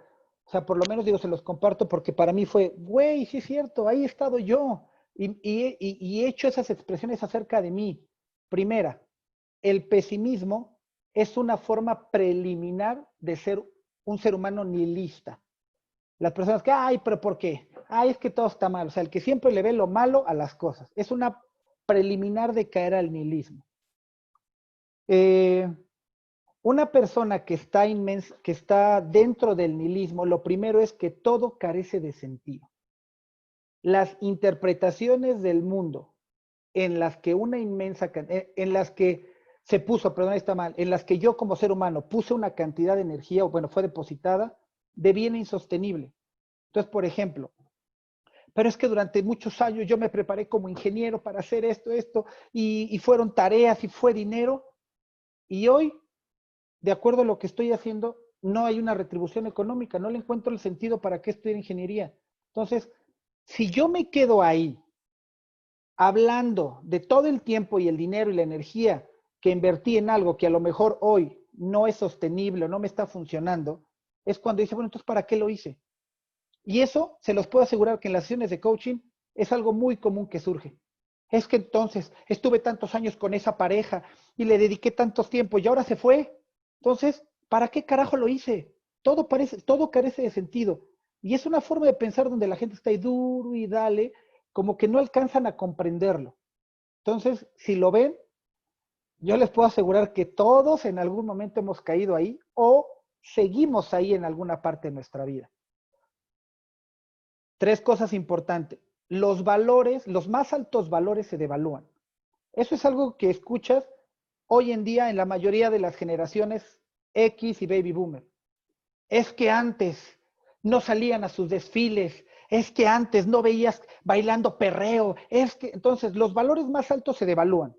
o sea, por lo menos digo, se los comparto porque para mí fue, güey, sí es cierto, ahí he estado yo. Y he hecho esas expresiones acerca de mí. Primera, el pesimismo es una forma preliminar de ser un ser humano nihilista. Las personas que, ay, pero ¿por qué? Ay, es que todo está mal. O sea, el que siempre le ve lo malo a las cosas. Es una preliminar de caer al nihilismo. Una persona que está dentro del nihilismo, lo primero es que todo carece de sentido. Las interpretaciones del mundo en las que en las que se puso, perdón, está mal, en las que yo como ser humano puse una cantidad de energía, o bueno, fue depositada, deviene insostenible. Entonces, por ejemplo, pero es que durante muchos años yo me preparé como ingeniero para hacer esto, y fueron tareas y fue dinero, y hoy, de acuerdo a lo que estoy haciendo, no hay una retribución económica, no le encuentro el sentido para qué estudiar ingeniería. Entonces, si yo me quedo ahí hablando de todo el tiempo y el dinero y la energía que invertí en algo que a lo mejor hoy no es sostenible o no me está funcionando, es cuando dice, bueno, entonces, ¿para qué lo hice? Y eso se los puedo asegurar que en las sesiones de coaching es algo muy común que surge. Es que entonces estuve tantos años con esa pareja y le dediqué tantos tiempos y ahora se fue. Entonces, ¿para qué carajo lo hice? Todo carece de sentido. Y es una forma de pensar donde la gente está ahí duro y dale, como que no alcanzan a comprenderlo. Entonces, si lo ven, yo les puedo asegurar que todos en algún momento hemos caído ahí o seguimos ahí en alguna parte de nuestra vida. Tres cosas importantes. Los valores, los más altos valores se devalúan. Eso es algo que escuchas hoy en día en la mayoría de las generaciones X y Baby Boomer. Es que antes no salían a sus desfiles, es que antes no veías bailando perreo, es que entonces los valores más altos se devalúan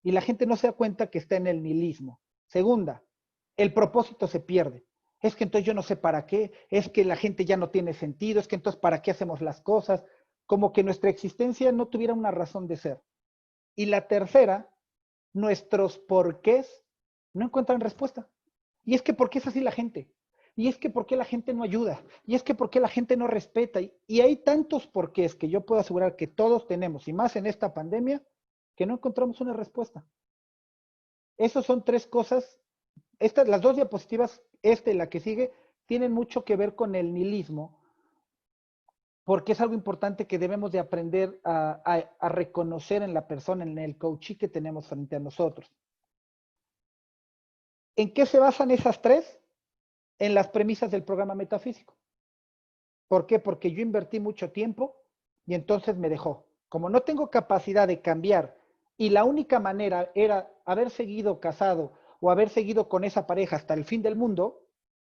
y la gente no se da cuenta que está en el nihilismo. Segunda, el propósito se pierde. Es que entonces yo no sé para qué, es que la gente ya no tiene sentido, es que entonces para qué hacemos las cosas, como que nuestra existencia no tuviera una razón de ser. Y la tercera, nuestros porqués no encuentran respuesta. Y es que ¿por qué es así la gente? Y es que ¿por qué la gente no ayuda? Y es que ¿por qué la gente no respeta? Y hay tantos porqués que yo puedo asegurar que todos tenemos, y más en esta pandemia, que no encontramos una respuesta. Esas son tres cosas. Las dos diapositivas, esta y la que sigue, tienen mucho que ver con el nihilismo, porque es algo importante que debemos de aprender a reconocer en la persona, en el coachee que tenemos frente a nosotros. ¿En qué se basan esas tres? En las premisas del programa metafísico. ¿Por qué? Porque yo invertí mucho tiempo y entonces me dejó. Como no tengo capacidad de cambiar y la única manera era haber seguido casado o haber seguido con esa pareja hasta el fin del mundo,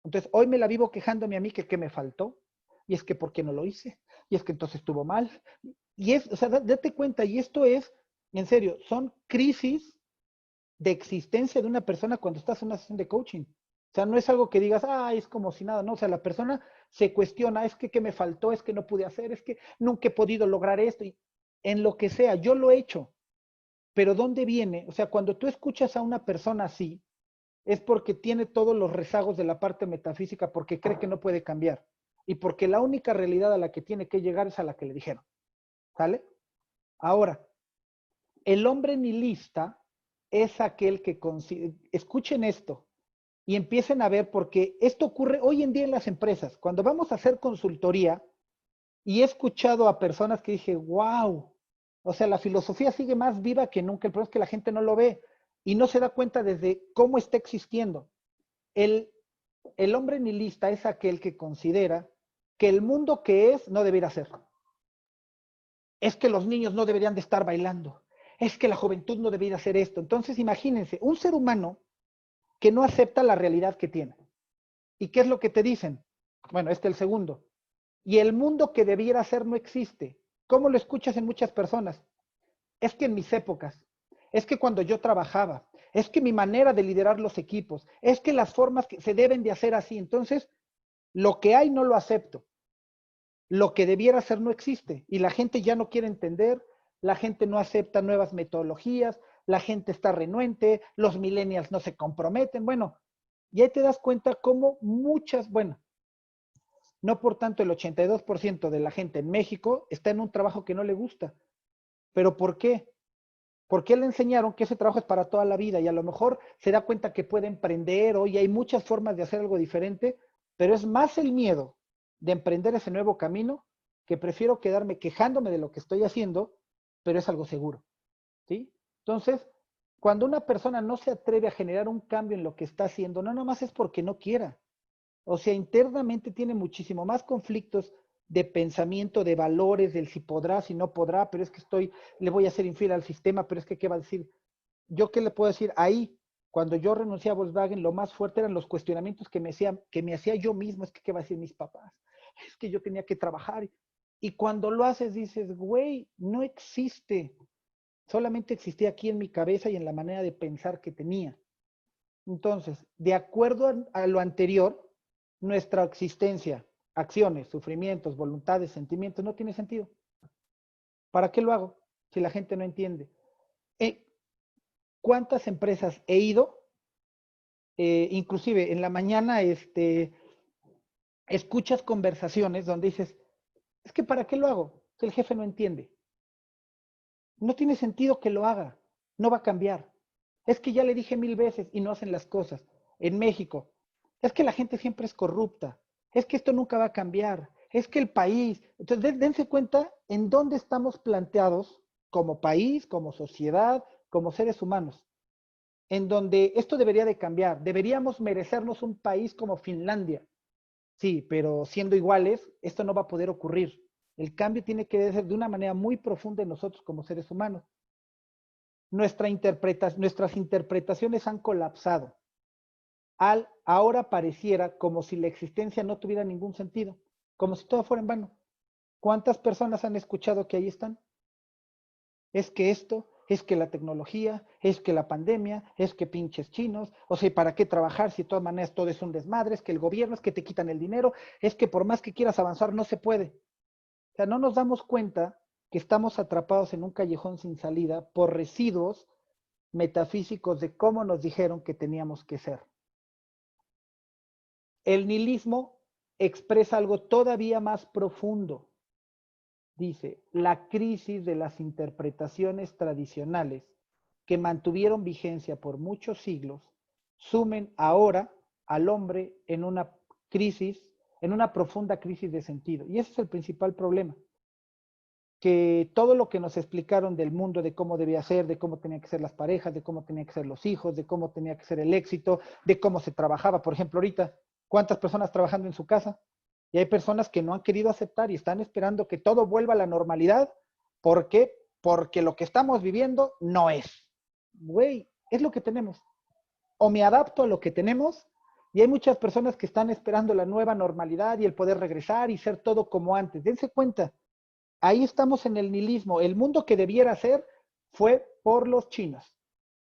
entonces hoy me la vivo quejándome a mí que qué me faltó. Y es que ¿por qué no lo hice? Y es que entonces estuvo mal. Y es, o sea, date cuenta, y esto es, en serio, son crisis de existencia de una persona cuando estás en una sesión de coaching. O sea, no es algo que digas, ah, es como si nada, no. O sea, la persona se cuestiona, es que ¿qué me faltó? Es que no pude hacer, es que nunca he podido lograr esto. Y en lo que sea, yo lo he hecho. Pero ¿dónde viene? O sea, cuando tú escuchas a una persona así, es porque tiene todos los rezagos de la parte metafísica, porque cree que no puede cambiar. Y porque la única realidad a la que tiene que llegar es a la que le dijeron. ¿Sale? Ahora, el hombre nihilista es aquel que escuchen esto, y empiecen a ver, porque esto ocurre hoy en día en las empresas. Cuando vamos a hacer consultoría, y he escuchado a personas que dije, wow, o sea, la filosofía sigue más viva que nunca. El problema es que la gente no lo ve y no se da cuenta desde cómo está existiendo. El hombre nihilista es aquel que considera que el mundo que es no debería ser. Es que los niños no deberían de estar bailando. Es que la juventud no debería hacer esto. Entonces, imagínense, un ser humano que no acepta la realidad que tiene. ¿Y qué es lo que te dicen? Bueno, este es el segundo. Y el mundo que debiera ser no existe. ¿Cómo lo escuchas en muchas personas? Es que en mis épocas, es que cuando yo trabajaba, es que mi manera de liderar los equipos, es que las formas que se deben de hacer así. Entonces, lo que hay no lo acepto. Lo que debiera ser no existe. Y la gente ya no quiere entender, la gente no acepta nuevas metodologías, la gente está renuente, los millennials no se comprometen. Bueno, y ahí te das cuenta cómo muchas, bueno, no por tanto el 82% de la gente en México está en un trabajo que no le gusta. ¿Pero por qué? Porque le enseñaron que ese trabajo es para toda la vida y a lo mejor se da cuenta que puede emprender, hoy hay muchas formas de hacer algo diferente, pero es más el miedo de emprender ese nuevo camino que prefiero quedarme quejándome de lo que estoy haciendo, pero es algo seguro, ¿sí? Entonces, cuando una persona no se atreve a generar un cambio en lo que está haciendo, no nada más es porque no quiera. O sea, internamente tiene muchísimo más conflictos de pensamiento, de valores, del si podrá, si no podrá, pero es que le voy a hacer infiel al sistema, pero es que, ¿qué va a decir? ¿Yo qué le puedo decir? Ahí, cuando yo renuncié a Volkswagen, lo más fuerte eran los cuestionamientos que me hacía yo mismo, es que, ¿qué va a decir mis papás? Es que yo tenía que trabajar. Y cuando lo haces, dices, güey, no existe. Solamente existía aquí en mi cabeza y en la manera de pensar que tenía. Entonces, de acuerdo a lo anterior, nuestra existencia, acciones, sufrimientos, voluntades, sentimientos, no tiene sentido. ¿Para qué lo hago si la gente no entiende? ¿Cuántas empresas he ido? Inclusive en la mañana escuchas conversaciones donde dices, es que ¿para qué lo hago? Si el jefe no entiende. No tiene sentido que lo haga, no va a cambiar. Es que ya le dije 1000 veces y no hacen las cosas. En México, es que la gente siempre es corrupta, es que esto nunca va a cambiar, es que el país. Entonces, dense cuenta en dónde estamos planteados como país, como sociedad, como seres humanos, en donde esto debería de cambiar. Deberíamos merecernos un país como Finlandia. Sí, pero siendo iguales, esto no va a poder ocurrir. El cambio tiene que ser de una manera muy profunda en nosotros como seres humanos. Nuestras interpretaciones han colapsado. Ahora pareciera como si la existencia no tuviera ningún sentido, como si todo fuera en vano. ¿Cuántas personas han escuchado que ahí están? Es que esto, es que la tecnología, es que la pandemia, es que pinches chinos, o sea, ¿para qué trabajar si de todas maneras todo es un desmadre? Es que el gobierno, es que te quitan el dinero, es que por más que quieras avanzar no se puede. O sea, no nos damos cuenta que estamos atrapados en un callejón sin salida por residuos metafísicos de cómo nos dijeron que teníamos que ser. El nihilismo expresa algo todavía más profundo. Dice, la crisis de las interpretaciones tradicionales que mantuvieron vigencia por muchos siglos, sumen ahora al hombre en una crisis, en una profunda crisis de sentido. Y ese es el principal problema. Que todo lo que nos explicaron del mundo, de cómo debía ser, de cómo tenían que ser las parejas, de cómo tenían que ser los hijos, de cómo tenía que ser el éxito, de cómo se trabajaba. Por ejemplo, ahorita, ¿cuántas personas trabajando en su casa? Y hay personas que no han querido aceptar y están esperando que todo vuelva a la normalidad. ¿Por qué? Porque lo que estamos viviendo no es. Güey, es lo que tenemos. O me adapto a lo que tenemos, y hay muchas personas que están esperando la nueva normalidad y el poder regresar y ser todo como antes. Dense cuenta, ahí estamos en el nihilismo. El mundo que debiera ser fue por los chinos,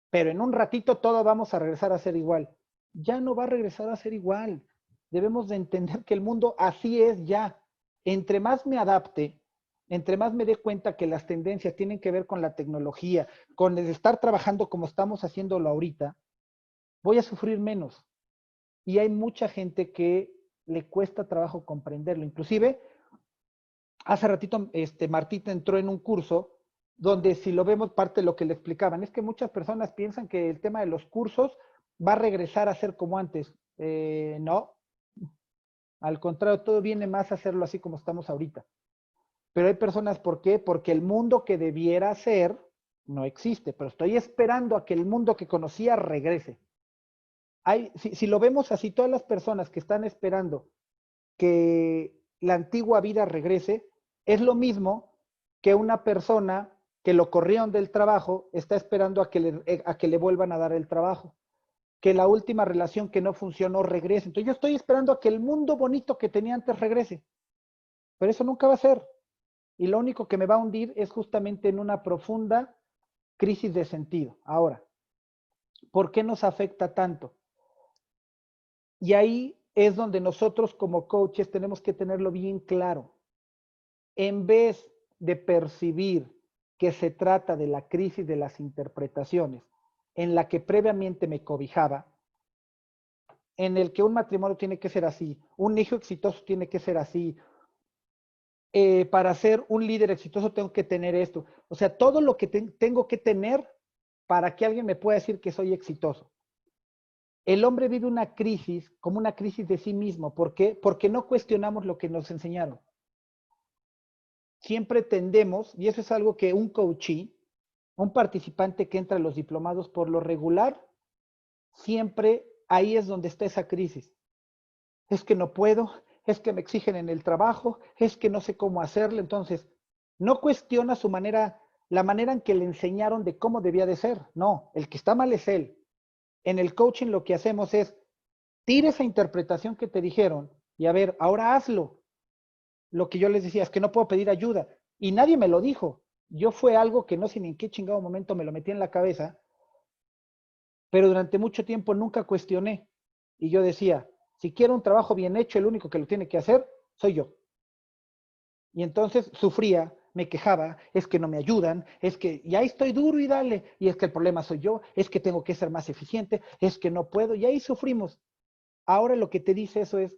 pero en un ratito todo vamos a regresar a ser igual. Ya no va a regresar a ser igual. Debemos de entender que el mundo así es ya. Entre más me adapte, entre más me dé cuenta que las tendencias tienen que ver con la tecnología, con el estar trabajando como estamos haciéndolo ahorita, voy a sufrir menos. Y hay mucha gente que le cuesta trabajo comprenderlo. Inclusive, hace ratito Martita entró en un curso donde, si lo vemos, parte de lo que le explicaban es que muchas personas piensan que el tema de los cursos va a regresar a ser como antes. No, al contrario, todo viene más a hacerlo así como estamos ahorita. Pero hay personas, ¿por qué? Porque el mundo que debiera ser no existe, pero estoy esperando a que el mundo que conocía regrese. Si lo vemos así, todas las personas que están esperando que la antigua vida regrese, es lo mismo que una persona que lo corrieron del trabajo está esperando a que le vuelvan a dar el trabajo, que la última relación que no funcionó regrese. Entonces yo estoy esperando a que el mundo bonito que tenía antes regrese, pero eso nunca va a ser. Y lo único que me va a hundir es justamente en una profunda crisis de sentido. Ahora, ¿por qué nos afecta tanto? Y ahí es donde nosotros como coaches tenemos que tenerlo bien claro. En vez de percibir que se trata de la crisis de las interpretaciones en la que previamente me cobijaba, en el que un matrimonio tiene que ser así, un hijo exitoso tiene que ser así, para ser un líder exitoso tengo que tener esto. O sea, todo lo que tengo que tener para que alguien me pueda decir que soy exitoso. El hombre vive una crisis como una crisis de sí mismo. ¿Por qué? Porque no cuestionamos lo que nos enseñaron. Siempre tendemos, y eso es algo que un coachee, un participante que entra a los diplomados por lo regular, siempre ahí es donde está esa crisis. Es que no puedo, es que me exigen en el trabajo, es que no sé cómo hacerlo. Entonces, no cuestiona su manera, la manera en que le enseñaron de cómo debía de ser. No, el que está mal es él. En el coaching lo que hacemos es, tira esa interpretación que te dijeron y a ver, ahora hazlo. Lo que yo les decía es que no puedo pedir ayuda. Y nadie me lo dijo. Yo fue algo que no sé ni en qué chingado momento me lo metí en la cabeza, pero durante mucho tiempo nunca cuestioné. Y yo decía, si quiero un trabajo bien hecho, el único que lo tiene que hacer soy yo. Y entonces sufría, me quejaba, es que no me ayudan, es que ya estoy duro y dale, y es que el problema soy yo, es que tengo que ser más eficiente, es que no puedo, y ahí sufrimos. Ahora lo que te dice eso es,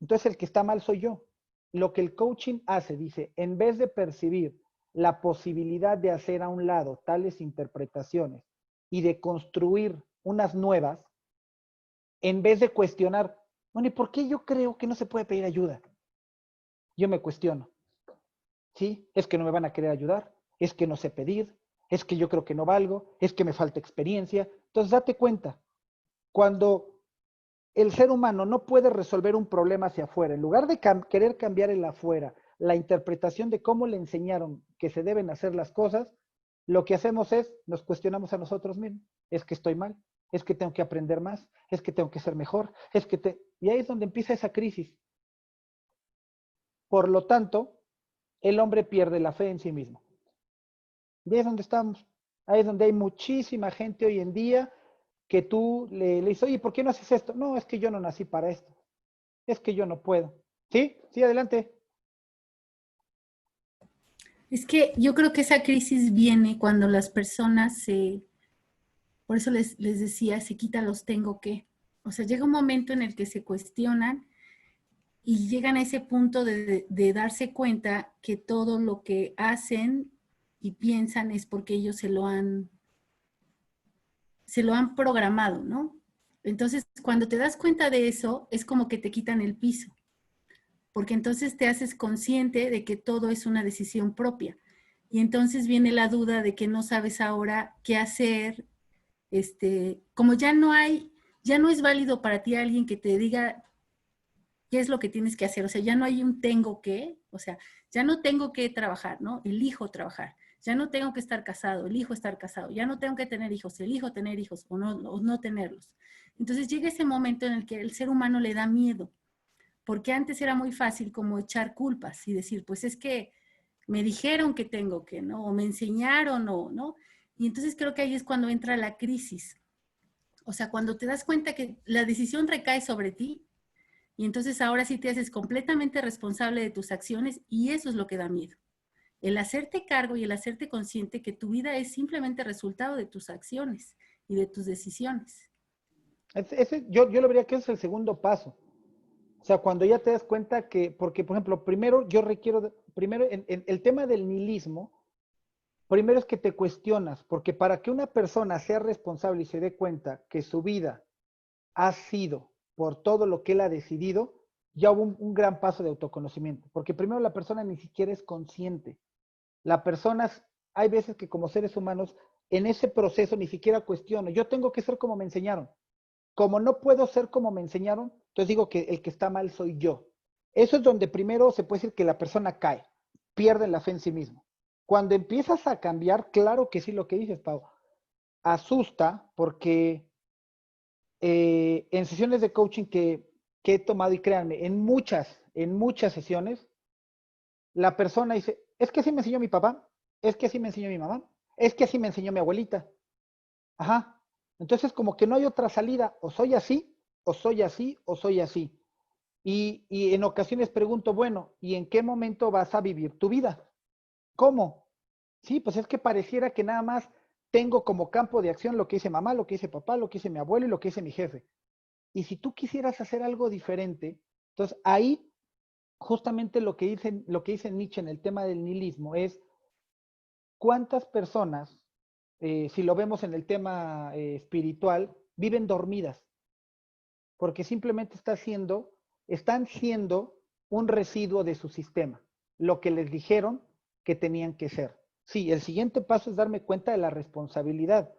entonces el que está mal soy yo. Lo que el coaching hace, dice, en vez de percibir la posibilidad de hacer a un lado tales interpretaciones y de construir unas nuevas, en vez de cuestionar, bueno, ¿y por qué yo creo que no se puede pedir ayuda? Yo me cuestiono. ¿Sí? Es que no me van a querer ayudar, es que no sé pedir, es que yo creo que no valgo, es que me falta experiencia. Entonces, date cuenta, cuando el ser humano no puede resolver un problema hacia afuera, en lugar de querer cambiar el afuera, la interpretación de cómo le enseñaron que se deben hacer las cosas, lo que hacemos es, nos cuestionamos a nosotros mismos. Es que estoy mal, es que tengo que aprender más, es que tengo que ser mejor, Y ahí es donde empieza esa crisis. Por lo tanto, el hombre pierde la fe en sí mismo. Y ahí es donde estamos. Ahí es donde hay muchísima gente hoy en día que tú le dices, oye, ¿por qué no haces esto? No, es que yo no nací para esto. Es que yo no puedo. ¿Sí? Sí, adelante. Es que yo creo que esa crisis viene cuando las personas por eso les decía, se quitan los tengo que. O sea, llega un momento en el que se cuestionan y llegan a ese punto de darse cuenta que todo lo que hacen y piensan es porque ellos se lo han programado, ¿no? Entonces, cuando te das cuenta de eso, es como que te quitan el piso, porque entonces te haces consciente de que todo es una decisión propia. Y entonces viene la duda de que no sabes ahora qué hacer, como ya no es válido para ti alguien que te diga qué es lo que tienes que hacer, o sea, ya no hay un tengo que, o sea, ya no tengo que trabajar, ¿no? Elijo trabajar. Ya no tengo que estar casado, elijo estar casado. Ya no tengo que tener hijos, elijo tener hijos o no tenerlos. Entonces llega ese momento en el que el ser humano le da miedo, porque antes era muy fácil como echar culpas y decir, pues es que me dijeron que tengo que, ¿no? O me enseñaron, ¿no? Y entonces creo que ahí es cuando entra la crisis. O sea, cuando te das cuenta que la decisión recae sobre ti y entonces ahora sí te haces completamente responsable de tus acciones y eso es lo que da miedo. El hacerte cargo y el hacerte consciente que tu vida es simplemente resultado de tus acciones y de tus decisiones. Yo lo vería que es el segundo paso. O sea, cuando ya te das cuenta que, porque por ejemplo, primero en el tema del nihilismo, primero es que te cuestionas, porque para que una persona sea responsable y se dé cuenta que su vida ha sido por todo lo que él ha decidido, ya hubo un gran paso de autoconocimiento, porque primero la persona ni siquiera es consciente. La persona, hay veces que como seres humanos, en ese proceso ni siquiera cuestiono, yo tengo que ser como me enseñaron. Como no puedo ser como me enseñaron, entonces digo que el que está mal soy yo. Eso es donde primero se puede decir que la persona cae, pierde la fe en sí mismo. Cuando empiezas a cambiar, claro que sí lo que dices, Pau, asusta porque en sesiones de coaching que he tomado, y créanme, en muchas sesiones, la persona dice, es que así me enseñó mi papá, es que así me enseñó mi mamá, es que así me enseñó mi abuelita. Ajá. Entonces como que no hay otra salida, o soy así, o soy así, o soy así. Y en ocasiones pregunto, bueno, ¿y en qué momento vas a vivir tu vida? ¿Cómo? Sí, pues es que pareciera que nada más tengo como campo de acción lo que dice mamá, lo que dice papá, lo que dice mi abuelo y lo que dice mi jefe. Y si tú quisieras hacer algo diferente, entonces ahí justamente lo que dice Nietzsche en el tema del nihilismo es cuántas personas, si lo vemos en el tema espiritual, viven dormidas, porque simplemente están siendo un residuo de su sistema, lo que les dijeron que tenían que ser. Sí, el siguiente paso es darme cuenta de la responsabilidad.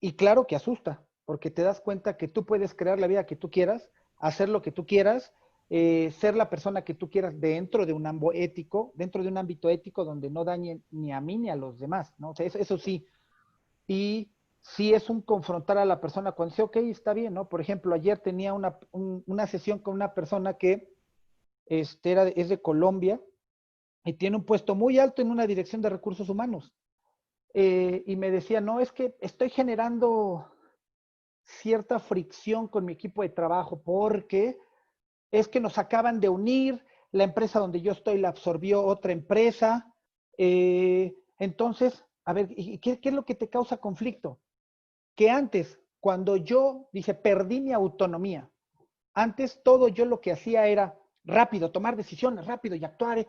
Y claro que asusta, porque te das cuenta que tú puedes crear la vida que tú quieras, hacer lo que tú quieras, ser la persona que tú quieras dentro de un ámbito ético, dentro de un ámbito ético donde no dañen ni a mí ni a los demás, ¿no? O sea, eso sí. Y sí es un confrontar a la persona cuando dice, ok, está bien, ¿no? Por ejemplo, ayer tenía una sesión con una persona que es de Colombia y tiene un puesto muy alto en una dirección de recursos humanos. Y me decía, no, es que estoy generando cierta fricción con mi equipo de trabajo porque es que nos acaban de unir, la empresa donde yo estoy la absorbió otra empresa. Entonces, a ver, ¿y qué es lo que te causa conflicto? Que antes, cuando yo, dice, perdí mi autonomía, antes todo yo lo que hacía era rápido, tomar decisiones, rápido y actuar.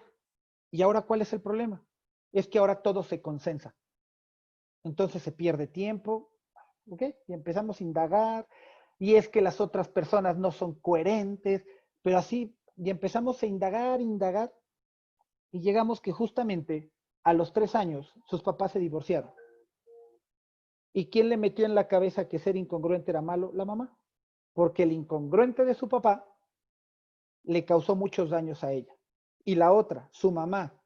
¿Y ahora cuál es el problema? Es que ahora todo se consensa. Entonces se pierde tiempo, ¿ok? Y empezamos a indagar, y es que las otras personas no son coherentes, pero así, y empezamos a indagar, y llegamos que justamente a los 3 años sus papás se divorciaron. ¿Y quién le metió en la cabeza que ser incongruente era malo? La mamá. Porque el incongruente de su papá le causó muchos daños a ella. Y la otra, su mamá.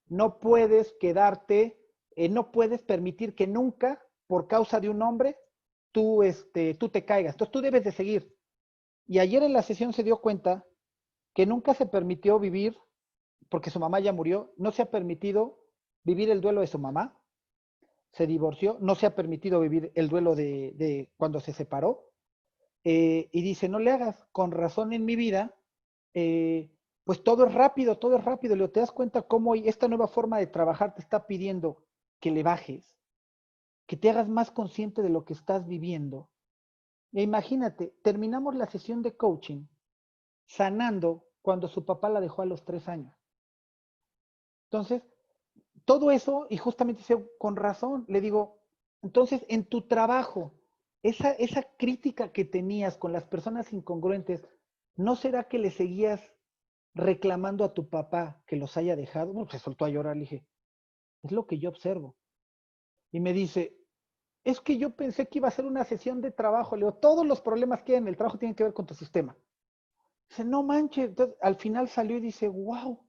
No puedes quedarte, no puedes permitir que nunca, por causa de un hombre, tú te caigas. Entonces tú debes de seguir. Y ayer en la sesión se dio cuenta que nunca se permitió vivir, porque su mamá ya murió, no se ha permitido vivir el duelo de su mamá, se divorció, no se ha permitido vivir el duelo de cuando se separó, y dice, no le hagas, con razón en mi vida, pues todo es rápido, le te das cuenta cómo esta nueva forma de trabajar te está pidiendo que le bajes, que te hagas más consciente de lo que estás viviendo. E imagínate, terminamos la sesión de coaching sanando cuando su papá la dejó a los 3 años. Entonces, todo eso, y justamente dice, con razón, le digo, entonces en tu trabajo, esa crítica que tenías con las personas incongruentes, ¿no será que le seguías reclamando a tu papá que los haya dejado? Bueno, se soltó a llorar, le dije, es lo que yo observo. Y me dice, es que yo pensé que iba a ser una sesión de trabajo. Le digo, todos los problemas que hay en el trabajo tienen que ver con tu sistema. Dice, no manches. Entonces, al final salió y dice, wow.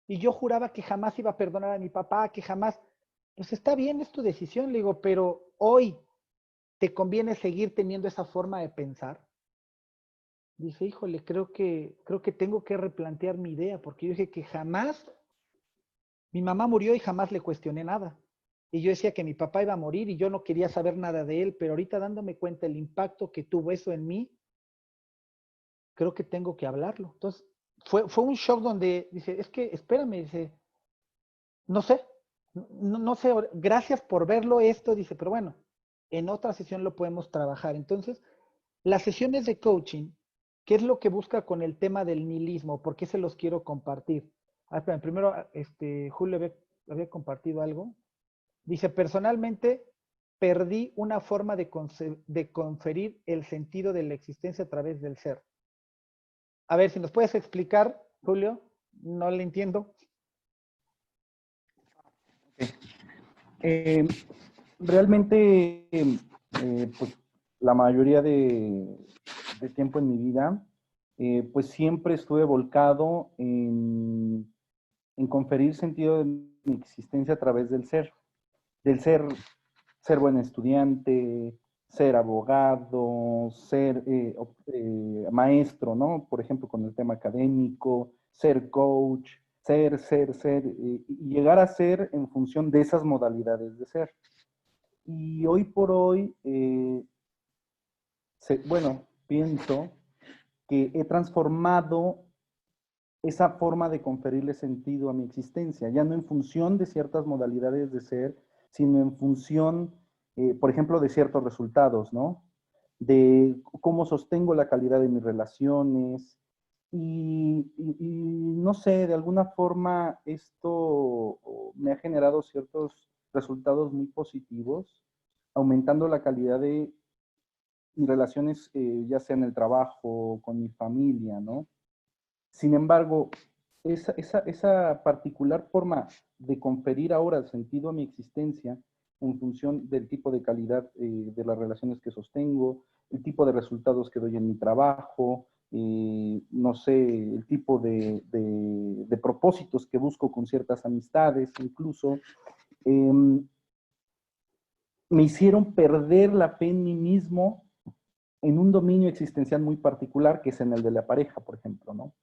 Y yo juraba que jamás iba a perdonar a mi papá, que jamás. Pues está bien, es tu decisión, le digo, pero hoy te conviene seguir teniendo esa forma de pensar. Dice, híjole, creo que tengo que replantear mi idea, porque yo dije que jamás, mi mamá murió y jamás le cuestioné nada. Y yo decía que mi papá iba a morir y yo no quería saber nada de él, pero ahorita dándome cuenta el impacto que tuvo eso en mí, creo que tengo que hablarlo. Entonces, fue un shock donde dice, es que espérame, dice, no sé, no sé, gracias por verlo esto, dice, pero bueno, en otra sesión lo podemos trabajar. Entonces, las sesiones de coaching, ¿qué es lo que busca con el tema del nihilismo? ¿Por qué se los quiero compartir? Espera, primero, Julio había compartido algo. Dice, personalmente, perdí una forma de conferir el sentido de la existencia a través del ser. A ver, si nos puedes explicar, Julio, no le entiendo. Realmente, pues la mayoría de tiempo en mi vida, pues siempre estuve volcado en conferir sentido de mi existencia a través del ser buen estudiante, ser abogado, ser maestro, ¿no? Por ejemplo, con el tema académico, ser coach, y llegar a ser en función de esas modalidades de ser. Y hoy por hoy, pienso que he transformado esa forma de conferirle sentido a mi existencia, ya no en función de ciertas modalidades de ser, sino en función, por ejemplo, de ciertos resultados, ¿no? De cómo sostengo la calidad de mis relaciones y no sé, de alguna forma esto me ha generado ciertos resultados muy positivos, aumentando la calidad de mis relaciones, ya sea en el trabajo, con mi familia, ¿no? Sin embargo, esa particular forma de conferir ahora sentido a mi existencia en función del tipo de calidad de las relaciones que sostengo, el tipo de resultados que doy en mi trabajo, no sé, el tipo de propósitos que busco con ciertas amistades, incluso, me hicieron perder la fe en mí mismo en un dominio existencial muy particular, que es en el de la pareja, por ejemplo, ¿no?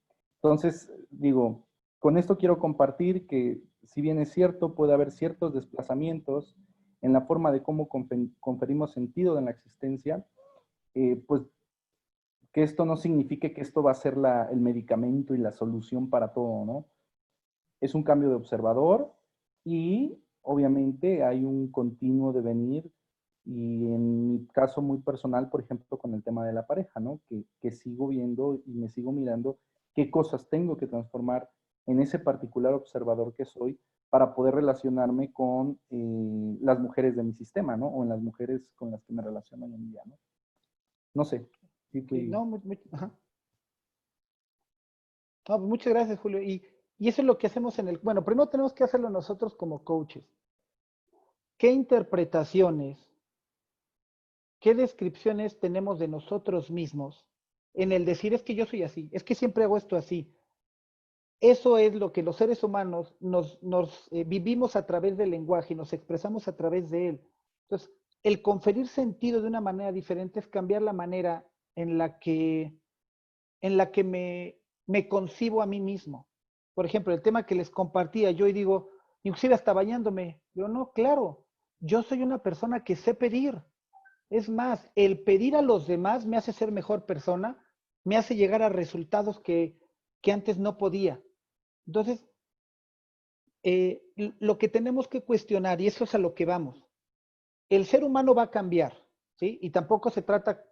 Entonces, digo, con esto quiero compartir que, si bien es cierto, puede haber ciertos desplazamientos en la forma de cómo conferimos sentido en la existencia, pues que esto no signifique que esto va a ser el medicamento y la solución para todo, ¿no? Es un cambio de observador y obviamente hay un continuo devenir, y en mi caso muy personal, por ejemplo, con el tema de la pareja, ¿no? Que sigo viendo y me sigo mirando qué cosas tengo que transformar en ese particular observador que soy para poder relacionarme con las mujeres de mi sistema, ¿no? O en las mujeres con las que me relaciono hoy en día, ¿no? No sé. Sí, No, ajá. No, pues muchas gracias, Julio. Y eso es lo que hacemos bueno, primero tenemos que hacerlo nosotros como coaches. ¿Qué interpretaciones, qué descripciones tenemos de nosotros mismos en el decir, es que yo soy así, es que siempre hago esto así? Eso es lo que los seres humanos vivimos a través del lenguaje y nos expresamos a través de él. Entonces, el conferir sentido de una manera diferente es cambiar la manera en la que me concibo a mí mismo. Por ejemplo, el tema que les compartía, yo digo, inclusive hasta bañándome, yo no, claro, yo soy una persona que sé pedir. Es más, el pedir a los demás me hace ser mejor persona, me hace llegar a resultados que antes no podía. Entonces, lo que tenemos que cuestionar, y eso es a lo que vamos, el ser humano va a cambiar, ¿sí? Y tampoco se trata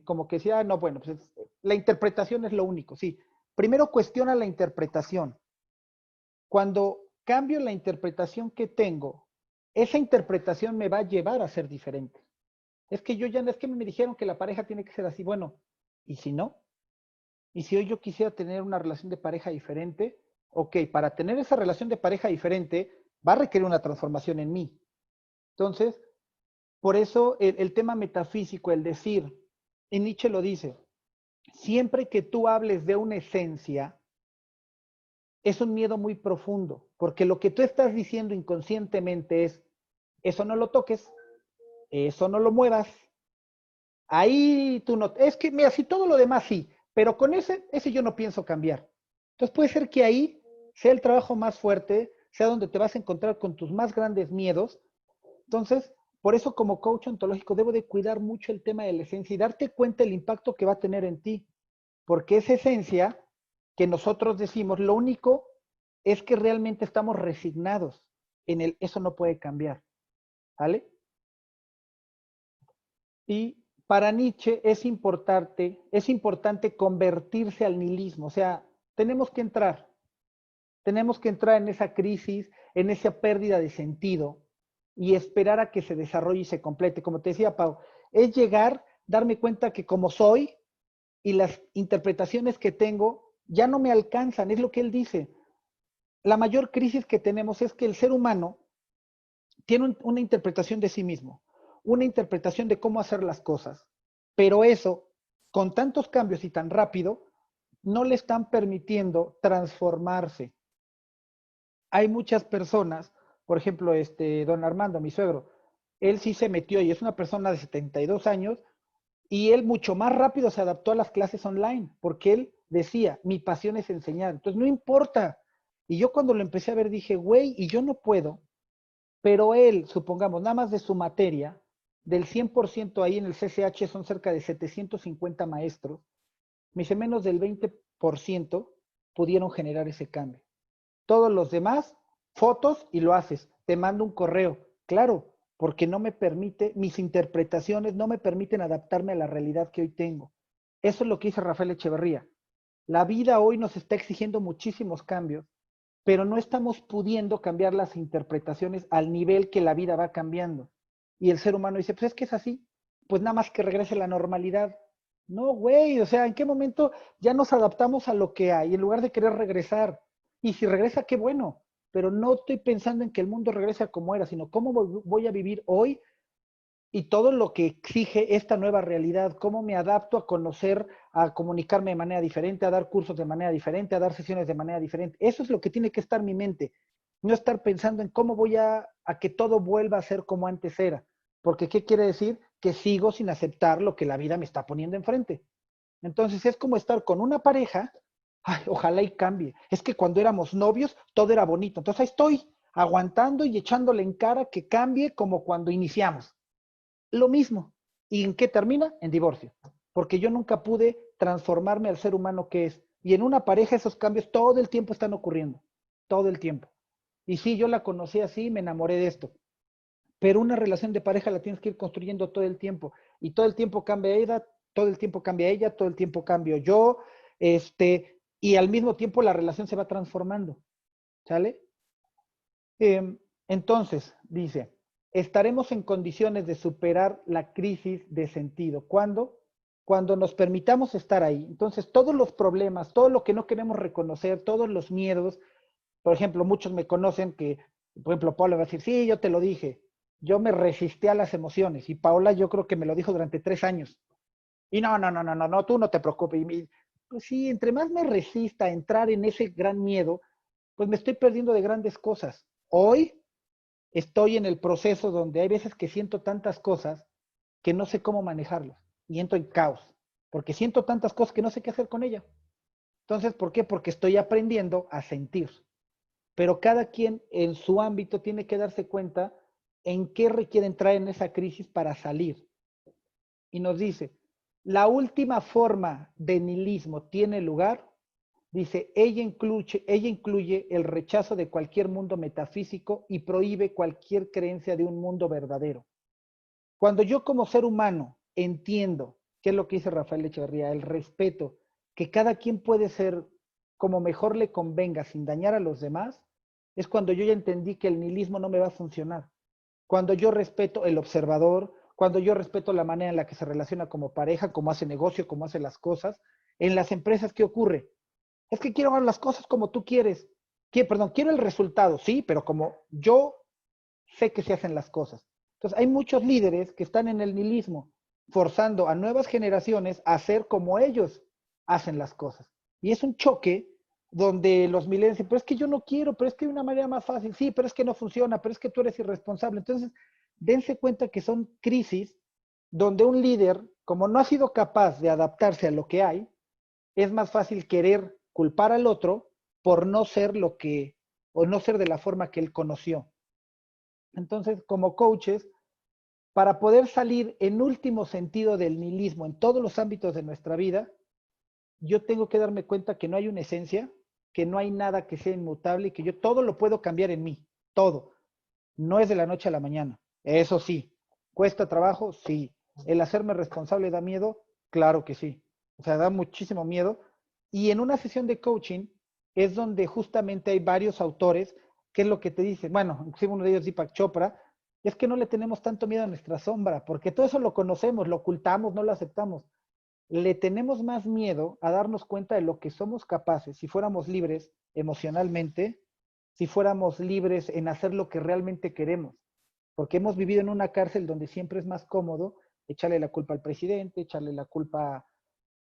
como que sea, no, bueno, pues la interpretación es lo único, sí. Primero cuestiona la interpretación. Cuando cambio la interpretación que tengo, esa interpretación me va a llevar a ser diferente. Es que es que me dijeron que la pareja tiene que ser así. Bueno, ¿y si no? ¿Y si hoy yo quisiera tener una relación de pareja diferente? Ok, para tener esa relación de pareja diferente, va a requerir una transformación en mí. Entonces, por eso el tema metafísico, el decir, y Nietzsche lo dice, siempre que tú hables de una esencia, es un miedo muy profundo, porque lo que tú estás diciendo inconscientemente es, eso no lo toques, eso no lo muevas, ahí tú no, es que mira, si todo lo demás sí, pero con ese yo no pienso cambiar. Entonces puede ser que ahí sea el trabajo más fuerte, sea donde te vas a encontrar con tus más grandes miedos. Entonces, por eso como coach ontológico debo de cuidar mucho el tema de la esencia y darte cuenta el impacto que va a tener en ti, porque esa esencia que nosotros decimos, lo único es que realmente estamos resignados en eso no puede cambiar, ¿vale? Y para Nietzsche es importante convertirse al nihilismo, o sea, tenemos que entrar en esa crisis, en esa pérdida de sentido, y esperar a que se desarrolle y se complete. Como te decía, Pau, es llegar, darme cuenta que como soy y las interpretaciones que tengo ya no me alcanzan, es lo que él dice. La mayor crisis que tenemos es que el ser humano tiene una interpretación de sí mismo, una interpretación de cómo hacer las cosas, pero eso, con tantos cambios y tan rápido, no le están permitiendo transformarse. Hay muchas personas, por ejemplo, don Armando, mi suegro, él sí se metió y es una persona de 72 años y él mucho más rápido se adaptó a las clases online, porque él decía, mi pasión es enseñar, entonces no importa. Y yo cuando lo empecé a ver dije, güey, y yo no puedo, pero él, supongamos, nada más de su materia, del 100% ahí en el CCH son cerca de 750 maestros, me dice menos del 20% pudieron generar ese cambio. Todos los demás, fotos y lo haces. Te mando un correo. Claro, porque no me permite, mis interpretaciones no me permiten adaptarme a la realidad que hoy tengo. Eso es lo que dice Rafael Echeverría. La vida hoy nos está exigiendo muchísimos cambios, pero no estamos pudiendo cambiar las interpretaciones al nivel que la vida va cambiando. Y el ser humano dice, pues es que es así, pues nada más que regrese la normalidad. No, güey, o sea, ¿en qué momento ya nos adaptamos a lo que hay en lugar de querer regresar? Y si regresa, qué bueno, pero no estoy pensando en que el mundo regrese a como era, sino cómo voy a vivir hoy y todo lo que exige esta nueva realidad, cómo me adapto a conocer, a comunicarme de manera diferente, a dar cursos de manera diferente, a dar sesiones de manera diferente. Eso es lo que tiene que estar en mi mente, no estar pensando en cómo voy a que todo vuelva a ser como antes era, porque ¿qué quiere decir? Que sigo sin aceptar lo que la vida me está poniendo enfrente. Entonces es como estar con una pareja, ay, ojalá y cambie. Es que cuando éramos novios todo era bonito, entonces ahí estoy aguantando y echándole en cara que cambie como cuando iniciamos. Lo mismo. ¿Y en qué termina? En divorcio. Porque yo nunca pude transformarme al ser humano que es. Y en una pareja esos cambios todo el tiempo están ocurriendo. Todo el tiempo. Y sí, yo la conocí así, me enamoré de esto. Pero una relación de pareja la tienes que ir construyendo todo el tiempo. Y todo el tiempo cambia ella, todo el tiempo cambia ella, todo el tiempo cambio yo. Y al mismo tiempo la relación se va transformando. ¿Sale? Entonces, dice, estaremos en condiciones de superar la crisis de sentido. ¿Cuándo? Cuando nos permitamos estar ahí. Entonces, todos los problemas, todo lo que no queremos reconocer, todos los miedos, por ejemplo, muchos me conocen que, por ejemplo, Paula va a decir, sí, yo te lo dije, yo me resistí a las emociones y Paola yo creo que me lo dijo durante 3 años. Y no, tú no te preocupes. Pues sí, entre más me resista a entrar en ese gran miedo, pues me estoy perdiendo de grandes cosas. Hoy estoy en el proceso donde hay veces que siento tantas cosas que no sé cómo manejarlas y entro en caos, porque siento tantas cosas que no sé qué hacer con ellas. Entonces, ¿por qué? Porque estoy aprendiendo a sentir. Pero cada quien en su ámbito tiene que darse cuenta en qué requiere entrar en esa crisis para salir. Y nos dice, la última forma de nihilismo tiene lugar. Dice, ella incluye el rechazo de cualquier mundo metafísico y prohíbe cualquier creencia de un mundo verdadero. Cuando yo como ser humano entiendo, qué es lo que dice Rafael Echeverría, el respeto, que cada quien puede ser como mejor le convenga sin dañar a los demás, es cuando yo ya entendí que el nihilismo no me va a funcionar. Cuando yo respeto el observador, cuando yo respeto la manera en la que se relaciona como pareja, cómo hace negocio, cómo hace las cosas, en las empresas, ¿qué ocurre? Es que quiero las cosas como tú quieres. Quiero el resultado, sí, pero como yo sé que se hacen las cosas. Entonces, hay muchos líderes que están en el nihilismo, forzando a nuevas generaciones a hacer como ellos hacen las cosas. Y es un choque donde los millennials dicen, pero es que yo no quiero, pero es que hay una manera más fácil, sí, pero es que no funciona, pero es que tú eres irresponsable. Entonces, dense cuenta que son crisis donde un líder, como no ha sido capaz de adaptarse a lo que hay, es más fácil querer culpar al otro por no ser lo que, o no ser de la forma que él conoció. Entonces, como coaches, para poder salir en último sentido del nihilismo en todos los ámbitos de nuestra vida, yo tengo que darme cuenta que no hay una esencia, que no hay nada que sea inmutable y que yo todo lo puedo cambiar en mí, todo. No es de la noche a la mañana, eso sí. ¿Cuesta trabajo? Sí. ¿El hacerme responsable da miedo? Claro que sí. O sea, da muchísimo miedo. Y en una sesión de coaching es donde justamente hay varios autores, que es lo que te dicen, bueno, inclusive uno de ellos, Deepak Chopra, es que no le tenemos tanto miedo a nuestra sombra, porque todo eso lo conocemos, lo ocultamos, no lo aceptamos. Le tenemos más miedo a darnos cuenta de lo que somos capaces si fuéramos libres emocionalmente, si fuéramos libres en hacer lo que realmente queremos. Porque hemos vivido en una cárcel donde siempre es más cómodo echarle la culpa al presidente, echarle la culpa.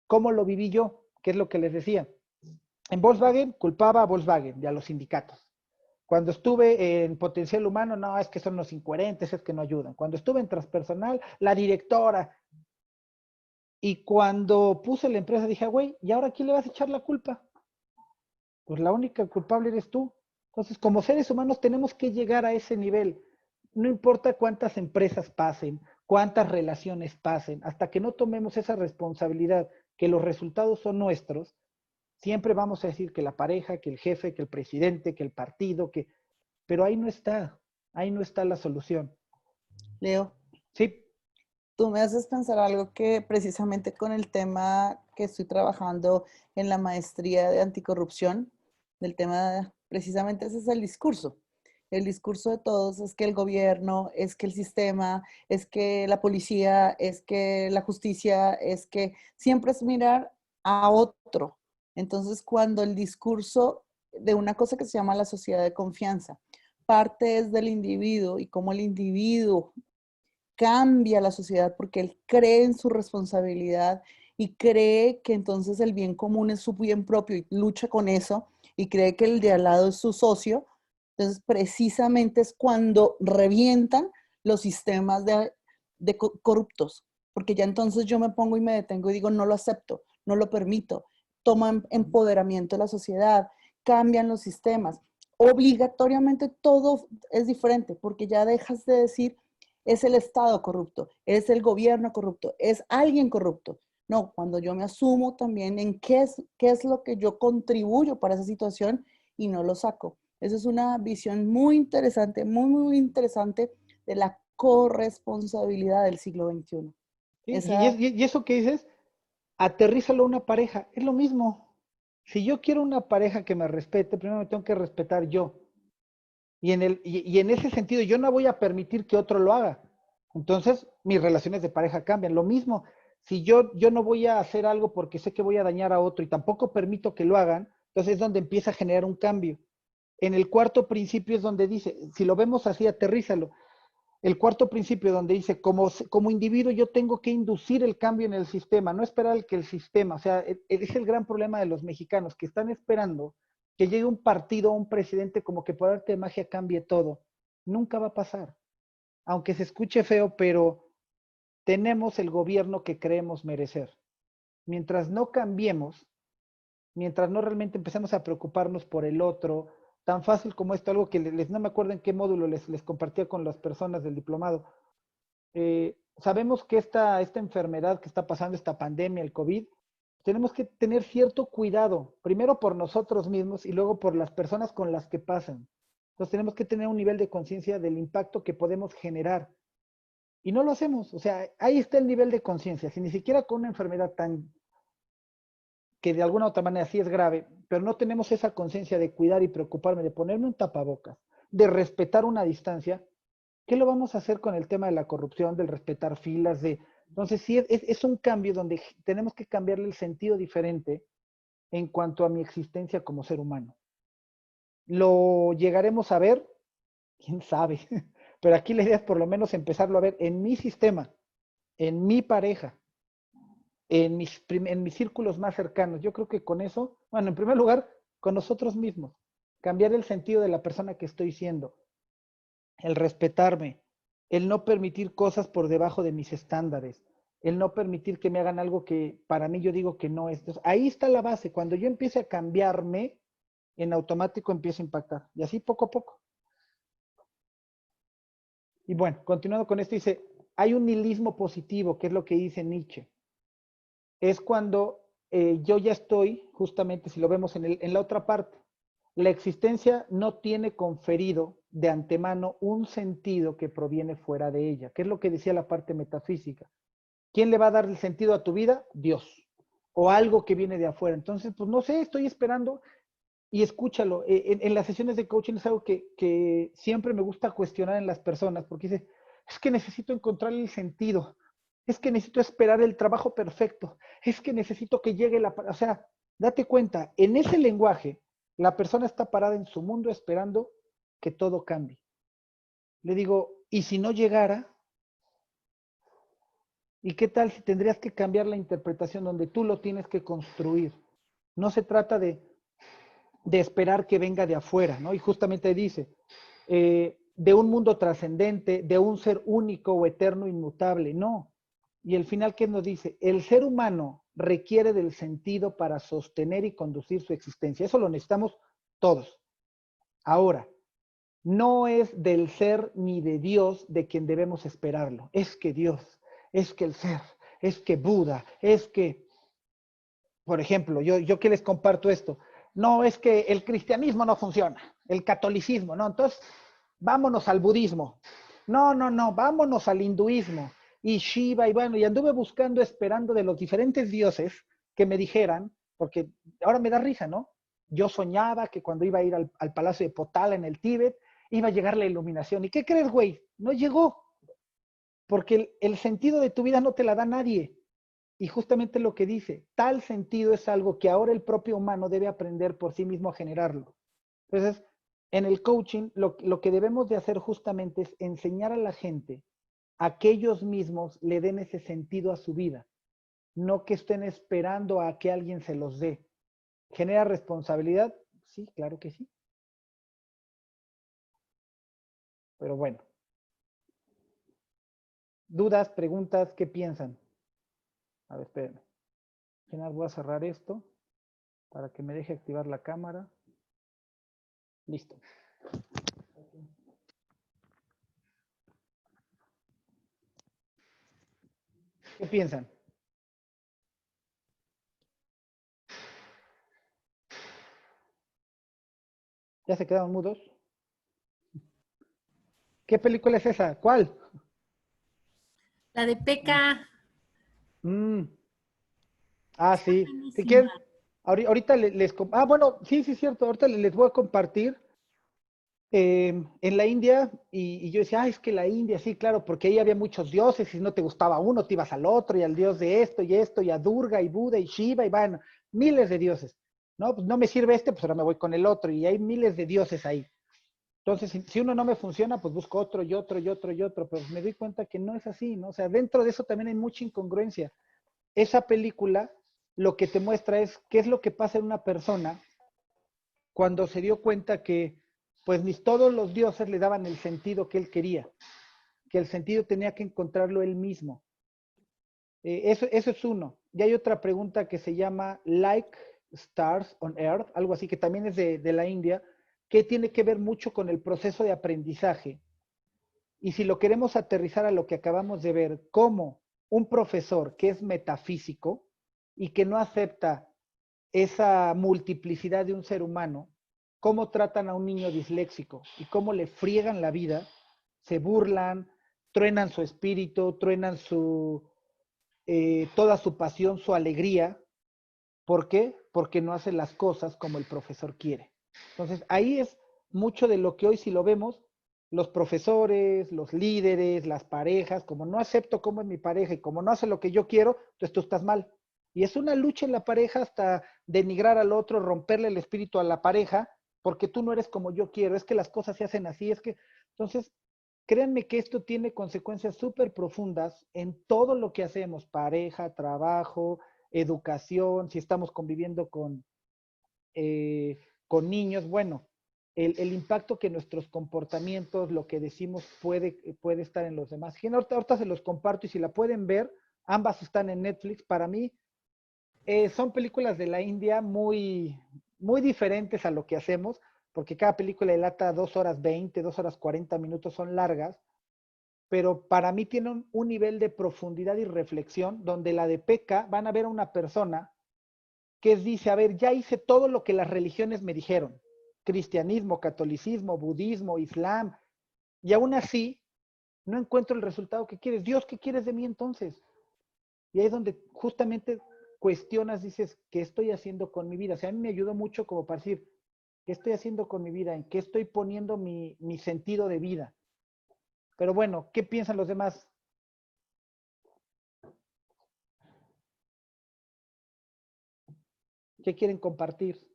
¿Cómo lo viví yo? ¿Qué es lo que les decía? En Volkswagen culpaba a Volkswagen y a los sindicatos. Cuando estuve en potencial humano, no, es que son los incoherentes, es que no ayudan. Cuando estuve en transpersonal, la directora. Y cuando puse la empresa dije, güey, ¿y ahora a quién le vas a echar la culpa? Pues la única culpable eres tú. Entonces, como seres humanos tenemos que llegar a ese nivel. No importa cuántas empresas pasen, cuántas relaciones pasen, hasta que no tomemos esa responsabilidad, que los resultados son nuestros, siempre vamos a decir que la pareja, que el jefe, que el presidente, que el partido, pero ahí no está la solución. Leo, Sí, tú me haces pensar algo que precisamente con el tema que estoy trabajando en la maestría de anticorrupción, del tema, precisamente ese es el discurso. El discurso de todos es que el gobierno, es que el sistema, es que la policía, es que la justicia, es que siempre es mirar a otro. Entonces, cuando el discurso de una cosa que se llama la sociedad de confianza parte es del individuo y cómo el individuo cambia la sociedad porque él cree en su responsabilidad y cree que entonces el bien común es su bien propio y lucha con eso y cree que el de al lado es su socio. Entonces, precisamente es cuando revientan los sistemas de corruptos, porque ya entonces yo me pongo y me detengo y digo, no lo acepto, no lo permito. Toman empoderamiento de la sociedad, cambian los sistemas. Obligatoriamente todo es diferente, porque ya dejas de decir, es el Estado corrupto, es el gobierno corrupto, es alguien corrupto. No, cuando yo me asumo también en qué es lo que yo contribuyo para esa situación y no lo saco. Esa es una visión muy interesante, muy, muy interesante de la corresponsabilidad del siglo XXI. sí, Esa, y eso que dices, aterrízalo a una pareja, es lo mismo. Si yo quiero una pareja que me respete, primero me tengo que respetar yo. Y en ese sentido, yo no voy a permitir que otro lo haga. Entonces, mis relaciones de pareja cambian. Lo mismo, si yo no voy a hacer algo porque sé que voy a dañar a otro y tampoco permito que lo hagan, entonces es donde empieza a generar un cambio. En el cuarto principio es donde dice, si lo vemos así, aterrízalo. El cuarto principio donde dice, como individuo yo tengo que inducir el cambio en el sistema, no esperar que el sistema, o sea, es el gran problema de los mexicanos, que están esperando que llegue un partido o un presidente como que por arte de magia cambie todo. Nunca va a pasar. Aunque se escuche feo, pero tenemos el gobierno que creemos merecer. Mientras no cambiemos, mientras no realmente empecemos a preocuparnos por el otro, tan fácil como esto, algo que no me acuerdo en qué módulo les compartía con las personas del diplomado. Sabemos que esta enfermedad que está pasando, esta pandemia, el COVID, tenemos que tener cierto cuidado, primero por nosotros mismos y luego por las personas con las que pasan. Entonces tenemos que tener un nivel de conciencia del impacto que podemos generar. Y no lo hacemos. O sea, ahí está el nivel de conciencia. Si ni siquiera con una enfermedad tan que de alguna u otra manera sí es grave, pero no tenemos esa conciencia de cuidar y preocuparme, de ponerme un tapabocas, de respetar una distancia, ¿qué lo vamos a hacer con el tema de la corrupción, del respetar filas? Entonces, sí, es un cambio donde tenemos que cambiarle el sentido diferente en cuanto a mi existencia como ser humano. ¿Lo llegaremos a ver? ¿Quién sabe? Pero aquí la idea es por lo menos empezarlo a ver en mi sistema, en mi pareja, en mis círculos más cercanos. Yo creo que con eso, bueno, en primer lugar, con nosotros mismos, cambiar el sentido de la persona que estoy siendo, el respetarme, el no permitir cosas por debajo de mis estándares, el no permitir que me hagan algo que para mí yo digo que no es. Entonces, ahí está la base. Cuando yo empiece a cambiarme, en automático empieza a impactar. Y así poco a poco. Y bueno, continuando con esto, dice, hay un nihilismo positivo, que es lo que dice Nietzsche. Es cuando yo ya estoy, justamente si lo vemos en la otra parte, la existencia no tiene conferido de antemano un sentido que proviene fuera de ella, que es lo que decía la parte metafísica. ¿Quién le va a dar el sentido a tu vida? Dios. O algo que viene de afuera. Entonces, pues no sé, estoy esperando. y escúchalo. En las sesiones de coaching es algo que siempre me gusta cuestionar en las personas, porque dice, es que necesito encontrar el sentido, es que necesito esperar el trabajo perfecto, es que necesito que llegue la... O sea, date cuenta, en ese lenguaje, la persona está parada en su mundo esperando que todo cambie. Le digo, ¿y si no llegara? ¿Y qué tal si tendrías que cambiar la interpretación donde tú lo tienes que construir? No se trata de esperar que venga de afuera, ¿no? Y justamente dice, de un mundo trascendente, de un ser único o eterno inmutable, no. Y el final, ¿qué nos dice? El ser humano requiere del sentido para sostener y conducir su existencia. Eso lo necesitamos todos. Ahora, no es del ser ni de Dios de quien debemos esperarlo. Es que Dios, es que el ser, es que Buda, es que, por ejemplo, yo que les comparto esto, no es que el cristianismo no funciona, el catolicismo, no, entonces vámonos al budismo. No, no, no, vámonos al hinduismo y Shiva y bueno, y anduve buscando, esperando de los diferentes dioses que me dijeran, porque ahora me da risa, ¿no? Yo soñaba que cuando iba a ir al palacio de Potala en el Tíbet, iba a llegar la iluminación. ¿Y qué crees, güey? No llegó, porque el sentido de tu vida no te la da nadie. Y justamente lo que dice, tal sentido es algo que ahora el propio humano debe aprender por sí mismo a generarlo. Entonces, en el coaching, lo que debemos de hacer justamente es enseñar a la gente a que ellos mismos le den ese sentido a su vida, no que estén esperando a que alguien se los dé. ¿Genera responsabilidad? Sí, claro que sí. Pero bueno. ¿Dudas, preguntas? ¿Qué piensan? A ver, espérenme. Al final voy a cerrar esto para que me deje activar la cámara. Listo. ¿Qué piensan? ¿Ya se quedaron mudos? ¿Qué película es esa? ¿Cuál? La de Peca. Mm. Ah, Está sí. Si buenísima. quieren, ahorita Ah, bueno, sí, sí, es cierto. Ahorita les voy a compartir. En la India, y yo decía, es que la India, sí, claro, porque ahí había muchos dioses, y si no te gustaba uno, te ibas al otro, y al dios de esto, y a Durga, y Buda, y Shiva, y bueno, miles de dioses. No, pues no me sirve este, pues ahora me voy con el otro, y hay miles de dioses ahí. Entonces, si uno no me funciona, pues busco otro, y otro, y otro, y otro, pero me doy cuenta que no es así, ¿no? O sea, dentro de eso también hay mucha incongruencia. Esa película lo que te muestra es qué es lo que pasa en una persona cuando se dio cuenta que pues ni todos los dioses le daban el sentido que él quería, que el sentido tenía que encontrarlo él mismo. Eso es uno. Y hay otra pregunta que se llama Like Stars on Earth, algo así que también es de la India, que tiene que ver mucho con el proceso de aprendizaje. Y si lo queremos aterrizar a lo que acabamos de ver, como un profesor que es metafísico y que no acepta esa multiplicidad de un ser humano, cómo tratan a un niño disléxico y cómo le friegan la vida, se burlan, truenan su espíritu, truenan toda su pasión, su alegría. ¿Por qué? Porque no hace las cosas como el profesor quiere. Entonces, ahí es mucho de lo que hoy si lo vemos, los profesores, los líderes, las parejas, como no acepto cómo es mi pareja y como no hace lo que yo quiero, entonces tú estás mal. Y es una lucha en la pareja hasta denigrar al otro, romperle el espíritu a la pareja, porque tú no eres como yo quiero, es que las cosas se hacen así, es que, entonces, créanme que esto tiene consecuencias súper profundas en todo lo que hacemos, pareja, trabajo, educación, si estamos conviviendo con niños, bueno, el impacto que nuestros comportamientos, lo que decimos puede estar en los demás. Ahorita se los comparto y si la pueden ver, ambas están en Netflix. Para mí, son películas de la India muy, muy diferentes a lo que hacemos, porque cada película delata 2 horas 20, 2 horas 40 minutos, son largas, pero para mí tienen un nivel de profundidad y reflexión donde la de Peca van a ver a una persona que dice, a ver, ya hice todo lo que las religiones me dijeron, cristianismo, catolicismo, budismo, islam, y aún así no encuentro el resultado que quieres. Dios, ¿qué quieres de mí entonces? Y ahí es donde justamente cuestionas, dices, ¿qué estoy haciendo con mi vida? O sea, a mí me ayudó mucho como para decir, ¿Qué estoy haciendo con mi vida? ¿En qué estoy poniendo mi sentido de vida? Pero bueno, ¿qué piensan los demás? ¿Qué quieren compartir?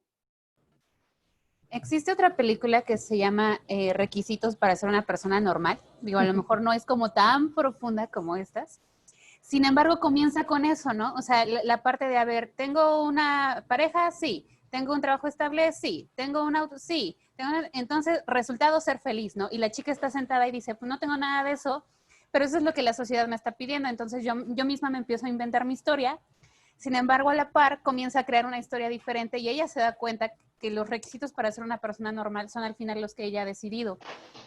Existe otra película que se llama Requisitos para ser una persona normal. Digo, a lo mejor no es como tan profunda como estas. Sin embargo, comienza con eso, ¿no? O sea, la parte de, a ver, ¿tengo una pareja? Sí. ¿Tengo un trabajo estable? Sí. ¿Tengo un auto? Sí. Entonces, resultado, ser feliz, ¿no? Y la chica está sentada y dice, pues no tengo nada de eso, pero eso es lo que la sociedad me está pidiendo. Entonces, yo misma me empiezo a inventar mi historia. Sin embargo, a la par comienza a crear una historia diferente y ella se da cuenta que los requisitos para ser una persona normal son al final los que ella ha decidido,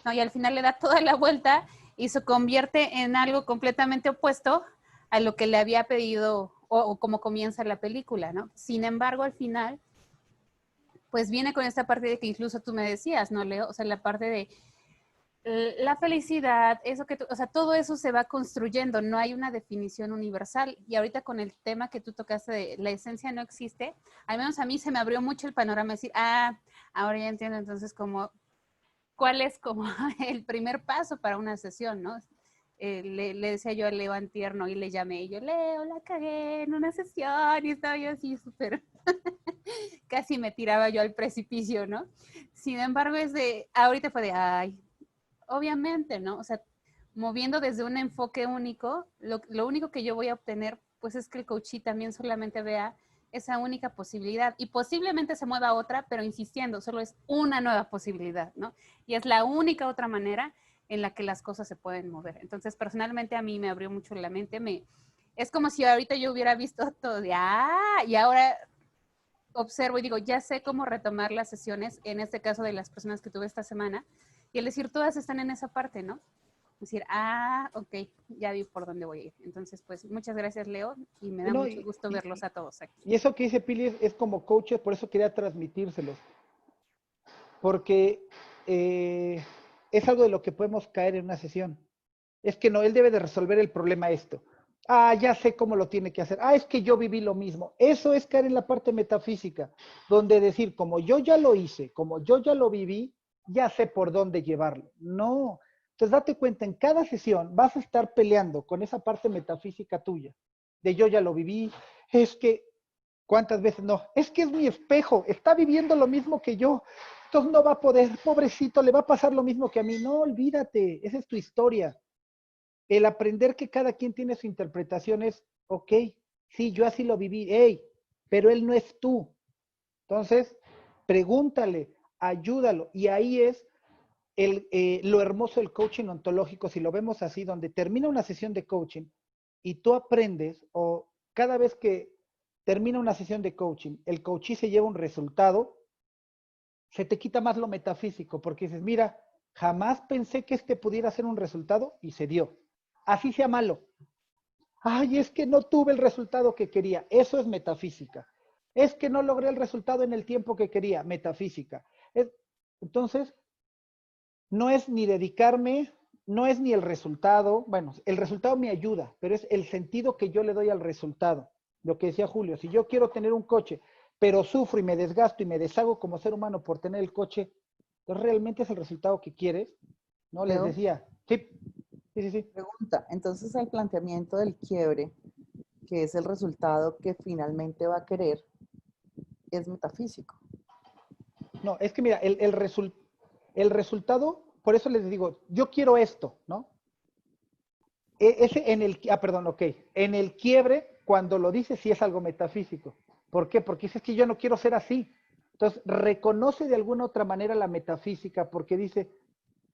¿no? Y al final le da toda la vuelta y se convierte en algo completamente opuesto a lo que le había pedido o como comienza la película, ¿no? Sin embargo, al final, pues viene con esta parte de que incluso tú me decías, ¿no, Leo? O sea, la parte de la felicidad, eso que o sea, todo eso se va construyendo, no hay una definición universal. Y ahorita con el tema que tú tocaste de la esencia no existe, al menos a mí se me abrió mucho el panorama, decir, ahora ya entiendo entonces cuál es como el primer paso para una sesión, ¿no? Le decía yo a Leo antier, ¿no? Y le llamé, y yo, Leo, la cagué en una sesión, y estaba yo así súper, casi me tiraba yo al precipicio, ¿no? Sin embargo, ahorita fue de, ay, obviamente, ¿no? O sea, moviendo desde un enfoque único, lo único que yo voy a obtener, pues es que el coachee también solamente vea esa única posibilidad y posiblemente se mueva a otra, pero insistiendo, solo es una nueva posibilidad, ¿no? Y es la única otra manera en la que las cosas se pueden mover. Entonces, personalmente a mí me abrió mucho la mente, es como si ahorita yo hubiera visto todo de, y ahora observo y digo, ya sé cómo retomar las sesiones, en este caso de las personas que tuve esta semana, y el decir, todas están en esa parte, ¿no? Decir, ok, ya vi por dónde voy a ir. Entonces, pues, muchas gracias, Leo, y me da No, mucho gusto verlos a todos aquí. y eso que dice Pili es como coach, por eso quería transmitírselos. Porque es algo de lo que podemos caer en una sesión. Es que no, él debe de resolver el problema esto. Ya sé cómo lo tiene que hacer. Es que yo viví lo mismo. Eso es caer en la parte metafísica, donde decir, como yo ya lo hice, como yo ya lo viví, ya sé por dónde llevarlo. No. Entonces, date cuenta, en cada sesión vas a estar peleando con esa parte metafísica tuya, de yo ya lo viví, es que, ¿cuántas veces no? Es que es mi espejo, está viviendo lo mismo que yo, entonces no va a poder, pobrecito, le va a pasar lo mismo que a mí. No, olvídate, esa es tu historia. El aprender que cada quien tiene su interpretación es, ok, sí, yo así lo viví, pero él no es tú. Entonces, pregúntale, ayúdalo. Y ahí es lo hermoso del coaching ontológico, si lo vemos así, donde termina una sesión de coaching y tú aprendes, o cada vez que termina una sesión de coaching, el coachee se lleva un resultado, se te quita más lo metafísico, porque dices, mira, jamás pensé que este pudiera ser un resultado y se dio. Así sea malo. Es que no tuve el resultado que quería. Eso es metafísica. Es que no logré el resultado en el tiempo que quería. Metafísica. Entonces, no es ni dedicarme, no es ni el resultado. Bueno, el resultado me ayuda, pero es el sentido que yo le doy al resultado. Lo que decía Julio, si yo quiero tener un coche, pero sufro y me desgasto y me deshago como ser humano por tener el coche, ¿entonces realmente es el resultado que quieres? No, les decía, sí. Pregunta, entonces el planteamiento del quiebre, que es el resultado que finalmente va a querer, es metafísico. No, es que mira, el resultado, por eso les digo, yo quiero esto, ¿no? En el quiebre, cuando lo dices, sí es algo metafísico. ¿Por qué? Porque dices que yo no quiero ser así. Entonces, reconoce de alguna otra manera la metafísica, porque dice,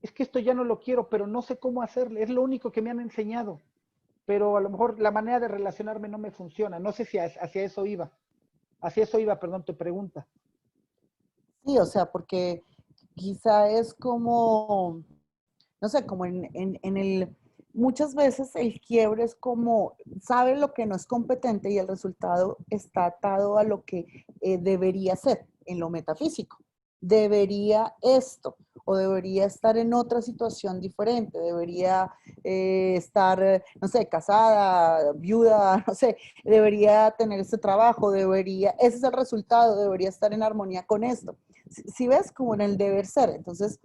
es que esto ya no lo quiero, pero no sé cómo hacerle, es lo único que me han enseñado, pero a lo mejor la manera de relacionarme no me funciona. No sé si hacia eso iba. Hacia eso iba, perdón, tu pregunta. Sí, o sea, porque quizá es como, no sé, como muchas veces el quiebre es como, sabe lo que no es competente y el resultado está atado a lo que debería ser en lo metafísico. Debería esto, o debería estar en otra situación diferente, debería estar, no sé, casada, viuda, no sé, debería tener este trabajo, ese es el resultado, debería estar en armonía con esto. Si ves, como en el deber ser. Entonces,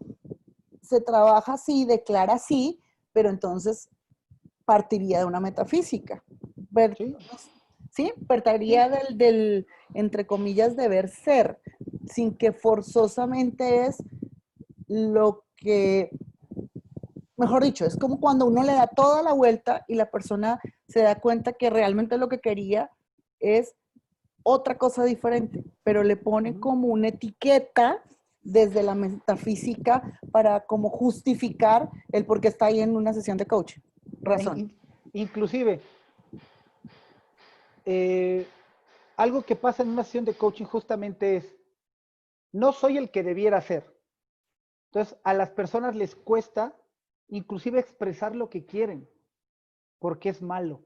se trabaja así, declara así, pero entonces partiría de una metafísica. Sí, ¿Sí? Partiría del, entre comillas, deber ser, sin que forzosamente es lo que, mejor dicho, es como cuando uno le da toda la vuelta y la persona se da cuenta que realmente lo que quería es otra cosa diferente, pero le pone como una etiqueta desde la metafísica para como justificar el por qué está ahí en una sesión de coaching. Razón. inclusive, eh, algo que pasa en una sesión de coaching justamente es, no soy el que debiera ser. Entonces, a las personas les cuesta inclusive expresar lo que quieren, porque es malo.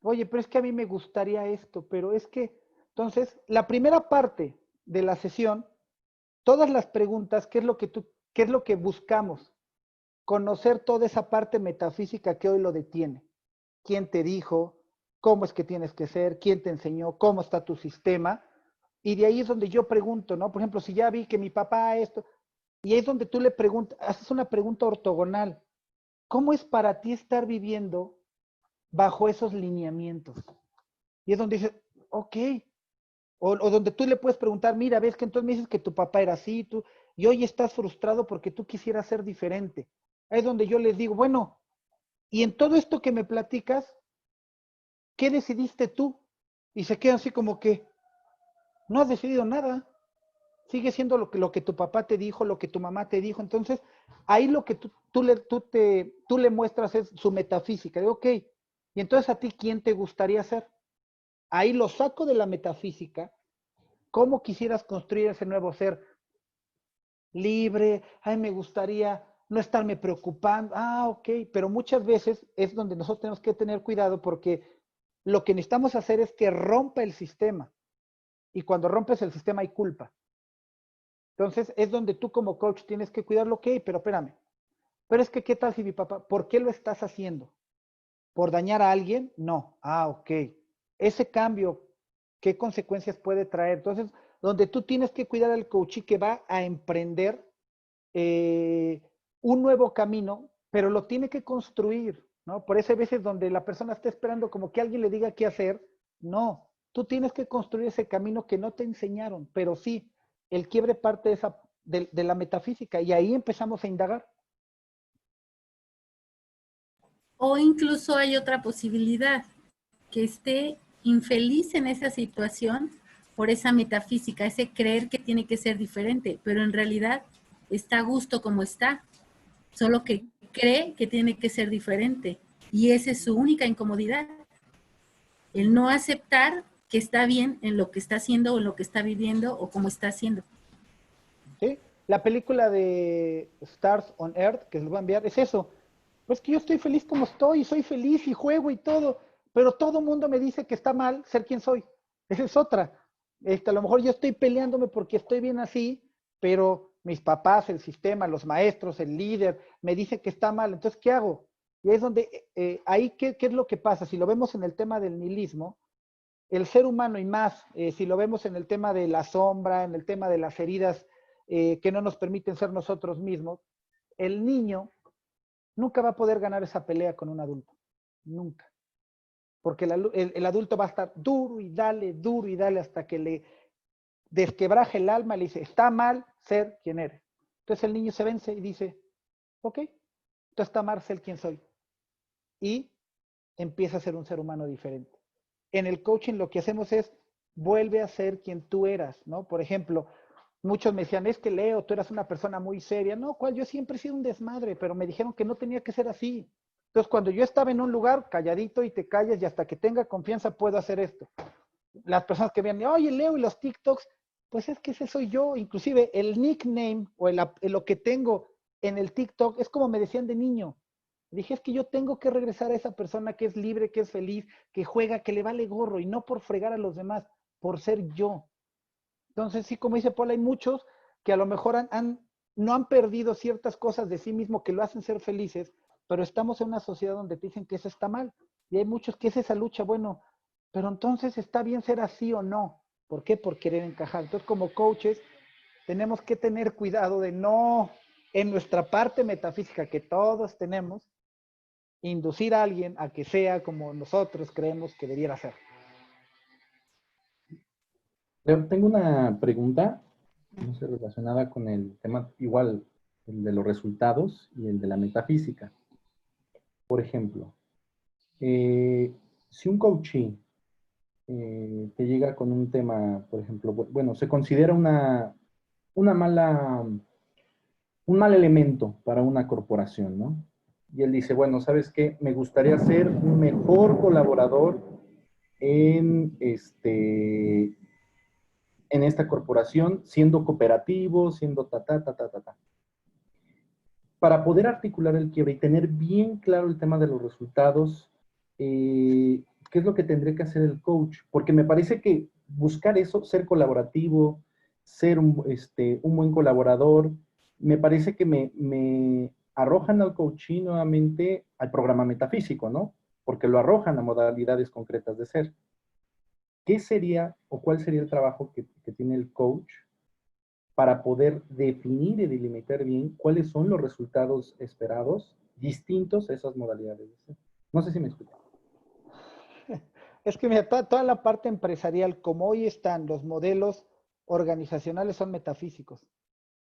Oye, pero es que a mí me gustaría esto, pero es que, entonces, la primera parte de la sesión, todas las preguntas, qué es lo que buscamos? Conocer toda esa parte metafísica que hoy lo detiene. ¿Quién te dijo? ¿Cómo es que tienes que ser? ¿Quién te enseñó? ¿Cómo está tu sistema? Y de ahí es donde yo pregunto, ¿no? Por ejemplo, si ya vi que mi papá esto, y ahí es donde tú le preguntas, haces una pregunta ortogonal. ¿Cómo es para ti estar viviendo bajo esos lineamientos? Y es donde dices, ok. O donde tú le puedes preguntar, mira, ves que entonces me dices que tu papá era así, tú, y hoy estás frustrado porque tú quisieras ser diferente. Ahí es donde yo les digo, bueno, y en todo esto que me platicas, ¿qué decidiste tú? Y se quedan así como que, no has decidido nada. Sigue siendo lo que tu papá te dijo, lo que tu mamá te dijo. Entonces, ahí lo que tú le muestras es su metafísica. Digo, ok, y entonces a ti, ¿quién te gustaría ser? Ahí lo saco de la metafísica. ¿Cómo quisieras construir ese nuevo ser? Libre, ay, me gustaría no estarme preocupando. Ah, ok, pero muchas veces es donde nosotros tenemos que tener cuidado porque lo que necesitamos hacer es que rompa el sistema. Y cuando rompes el sistema hay culpa. Entonces es donde tú como coach tienes que cuidarlo, ok, pero espérame. Pero es que, ¿qué tal si mi papá, por qué lo estás haciendo? ¿Por dañar a alguien? No. Ah, ok. Ese cambio, ¿qué consecuencias puede traer? Entonces, donde tú tienes que cuidar al coach que va a emprender eh, un nuevo camino, pero lo tiene que construir, ¿no? Por eso hay veces donde la persona está esperando como que alguien le diga qué hacer. No, tú tienes que construir ese camino que no te enseñaron, pero sí, el quiebre parte de la metafísica y ahí empezamos a indagar. O incluso hay otra posibilidad, que esté infeliz en esa situación por esa metafísica, ese creer que tiene que ser diferente, pero en realidad está a gusto como está, solo que cree que tiene que ser diferente. Y esa es su única incomodidad, el no aceptar que está bien en lo que está haciendo o en lo que está viviendo o como está haciendo. ¿Sí? La película de Stars on Earth, que les voy a enviar, es eso. Pues que yo estoy feliz como estoy, soy feliz y juego y todo, pero todo el mundo me dice que está mal ser quien soy. Esa es otra. A lo mejor yo estoy peleándome porque estoy bien así, pero mis papás, el sistema, los maestros, el líder, me dicen que está mal. Entonces, ¿qué hago? Y ahí es donde, ahí, ¿qué es lo que pasa? Si lo vemos en el tema del nihilismo, el ser humano y más, si lo vemos en el tema de la sombra, en el tema de las heridas que no nos permiten ser nosotros mismos, el niño nunca va a poder ganar esa pelea con un adulto. Nunca. Porque el adulto va a estar duro y dale hasta que le desquebraje el alma y le dice, está mal ser quien eres. Entonces el niño se vence y dice, ok, entonces está mal ser quien soy. Y empieza a ser un ser humano diferente. En el coaching lo que hacemos es, vuelve a ser quien tú eras, ¿no? Por ejemplo, muchos me decían, es que Leo, tú eras una persona muy seria. No, cual yo siempre he sido un desmadre, pero me dijeron que no tenía que ser así. Entonces, cuando yo estaba en un lugar, calladito y te callas y hasta que tenga confianza puedo hacer esto. Las personas que vean, oye, Leo, y los TikToks, pues es que ese soy yo. Inclusive el nickname o lo que tengo en el TikTok es como me decían de niño. Dije, es que yo tengo que regresar a esa persona que es libre, que es feliz, que juega, que le vale gorro y no por fregar a los demás, por ser yo. Entonces, sí, como dice Paul, hay muchos que a lo mejor no han perdido ciertas cosas de sí mismo que lo hacen ser felices, pero estamos en una sociedad donde te dicen que eso está mal. Y hay muchos que es esa lucha, bueno, pero entonces está bien ser así o no. ¿Por qué? Por querer encajar. Entonces, como coaches, tenemos que tener cuidado de no, en nuestra parte metafísica que todos tenemos, inducir a alguien a que sea como nosotros creemos que debiera ser. Tengo una pregunta, no sé, relacionada con el tema, igual, el de los resultados y el de la metafísica. Por ejemplo, si un coachee te llega con un tema, por ejemplo, bueno, se considera un mal elemento para una corporación, ¿no? Y él dice, bueno, ¿sabes qué? Me gustaría ser un mejor colaborador en esta corporación, siendo cooperativo, siendo ta. Para poder articular el quiebre y tener bien claro el tema de los resultados, ¿qué es lo que tendría que hacer el coach? Porque me parece que buscar eso, ser colaborativo, ser un buen colaborador, me parece que me arrojan al coaching nuevamente al programa metafísico, ¿no? Porque lo arrojan a modalidades concretas de ser. ¿Qué sería o cuál sería el trabajo que tiene el coach para poder definir y delimitar bien cuáles son los resultados esperados distintos a esas modalidades de ser? No sé si me explico. Es que mira, toda la parte empresarial, como hoy están los modelos organizacionales, son metafísicos.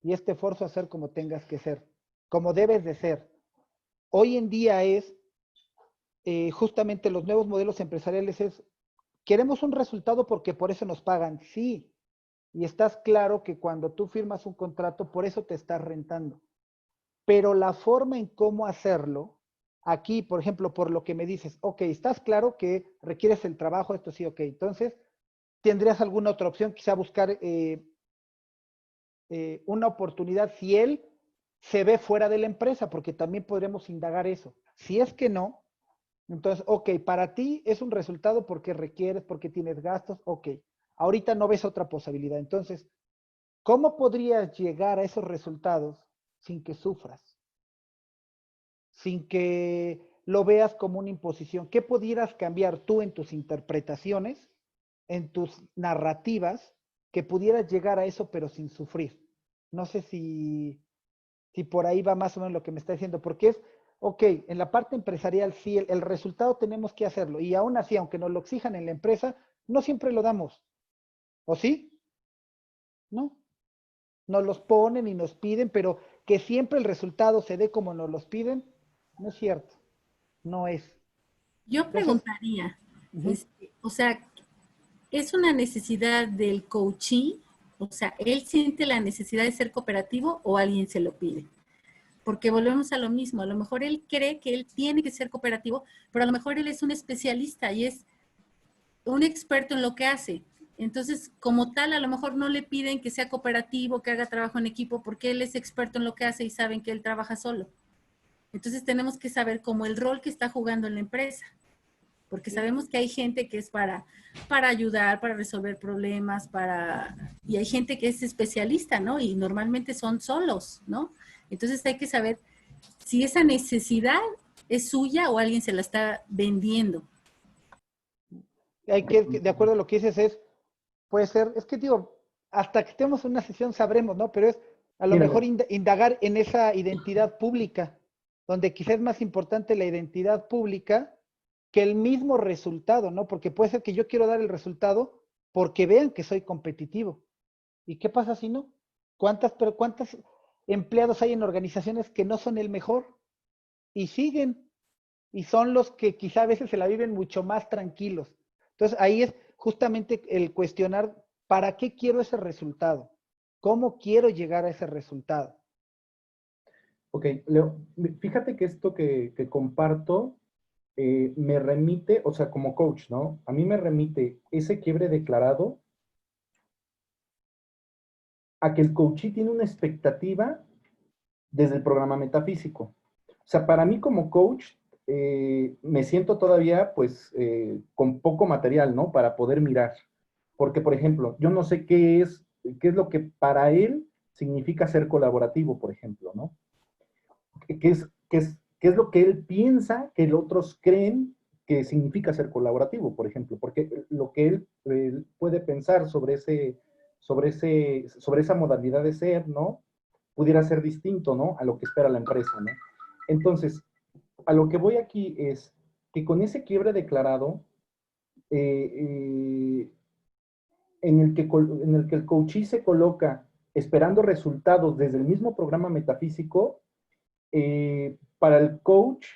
Y es te forzo a ser como tengas que ser, como debes de ser. Hoy en día es, justamente los nuevos modelos empresariales es, queremos un resultado porque por eso nos pagan, sí. Y estás claro que cuando tú firmas un contrato, por eso te estás rentando. Pero la forma en cómo hacerlo, aquí, por ejemplo, por lo que me dices, ok, estás claro que requieres el trabajo, esto sí, ok. Entonces, ¿tendrías alguna otra opción? Quizá buscar una oportunidad si él se ve fuera de la empresa, porque también podremos indagar eso. Si es que no, entonces, ok, para ti es un resultado porque requieres, porque tienes gastos, ok. Ahorita no ves otra posibilidad. Entonces, ¿cómo podrías llegar a esos resultados sin que sufras? Sin que lo veas como una imposición. ¿Qué pudieras cambiar tú en tus interpretaciones, en tus narrativas, que pudieras llegar a eso pero sin sufrir? No sé si por ahí va más o menos lo que me está diciendo, porque es, ok, en la parte empresarial sí, el resultado tenemos que hacerlo, y aún así, aunque nos lo exijan en la empresa, no siempre lo damos. ¿O sí? No. Nos los ponen y nos piden, pero que siempre el resultado se dé como nos los piden, no es cierto. No es. Yo Entonces, preguntaría, uh-huh. o sea, ¿es una necesidad del coachee? O sea, ¿él siente la necesidad de ser cooperativo o alguien se lo pide? Porque volvemos a lo mismo, a lo mejor él cree que él tiene que ser cooperativo, pero a lo mejor él es un especialista y es un experto en lo que hace. Entonces, como tal, a lo mejor no le piden que sea cooperativo, que haga trabajo en equipo, porque él es experto en lo que hace y saben que él trabaja solo. Entonces, tenemos que saber como el rol que está jugando en la empresa, porque sabemos que hay gente que es para ayudar, para resolver problemas, y hay gente que es especialista, ¿no? Y normalmente son solos, ¿no? Entonces, hay que saber si esa necesidad es suya o alguien se la está vendiendo. Hay que, de acuerdo a lo que dices, puede ser, es que digo, hasta que estemos en una sesión sabremos, ¿no? Pero es a lo Mira, mejor indagar en esa identidad pública, donde quizás es más importante la identidad pública que el mismo resultado, ¿no? Porque puede ser que yo quiero dar el resultado porque vean que soy competitivo. ¿Y qué pasa si no? ¿Cuántos empleados hay en organizaciones que no son el mejor y siguen? Y son los que quizá a veces se la viven mucho más tranquilos. Entonces ahí es justamente el cuestionar, ¿para qué quiero ese resultado? ¿Cómo quiero llegar a ese resultado? ok, Leo, fíjate que esto que comparto me remite, o sea, como coach, ¿no? A mí me remite ese quiebre declarado a que el coachee tiene una expectativa desde el programa metafísico. O sea, para mí como coach, me siento todavía, pues, con poco material, ¿no? Para poder mirar. Porque, por ejemplo, yo no sé qué es lo que para él significa ser colaborativo, por ejemplo, ¿no? ¿Qué es lo que él piensa que los otros creen que significa ser colaborativo, por ejemplo? Porque lo que él puede pensar sobre esa modalidad de ser, ¿no? Pudiera ser distinto, ¿no? A lo que espera la empresa, ¿no? Entonces, a lo que voy aquí es que con ese quiebre declarado, en el que el coachee se coloca esperando resultados desde el mismo programa metafísico, para el coach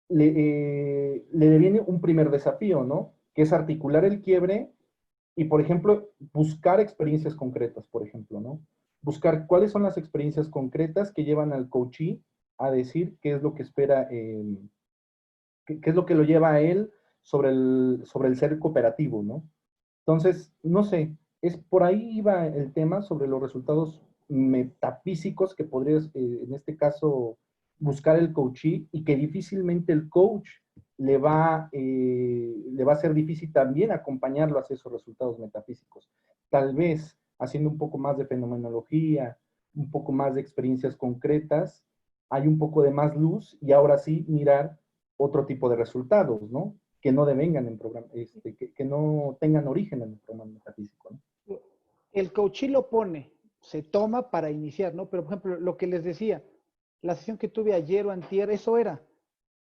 le deviene un primer desafío, ¿no? Que es articular el quiebre y, por ejemplo, buscar experiencias concretas, por ejemplo, ¿no? Buscar cuáles son las experiencias concretas que llevan al coachee a decir qué es lo que espera, qué es lo que lo lleva a él sobre el ser cooperativo, ¿no? Entonces, no sé, por ahí iba el tema sobre los resultados metafísicos que podrías, en este caso, buscar el coachee y que difícilmente el coach le va a ser difícil también acompañarlo hacia esos resultados metafísicos. Tal vez haciendo un poco más de fenomenología, un poco más de experiencias concretas, hay un poco de más luz y ahora sí mirar otro tipo de resultados, ¿no? Que no devengan en programa, que no tengan origen en el programa metafísico, ¿no? El coachee lo pone, se toma para iniciar, ¿no? Pero, por ejemplo, lo que les decía, la sesión que tuve ayer o antier, eso era,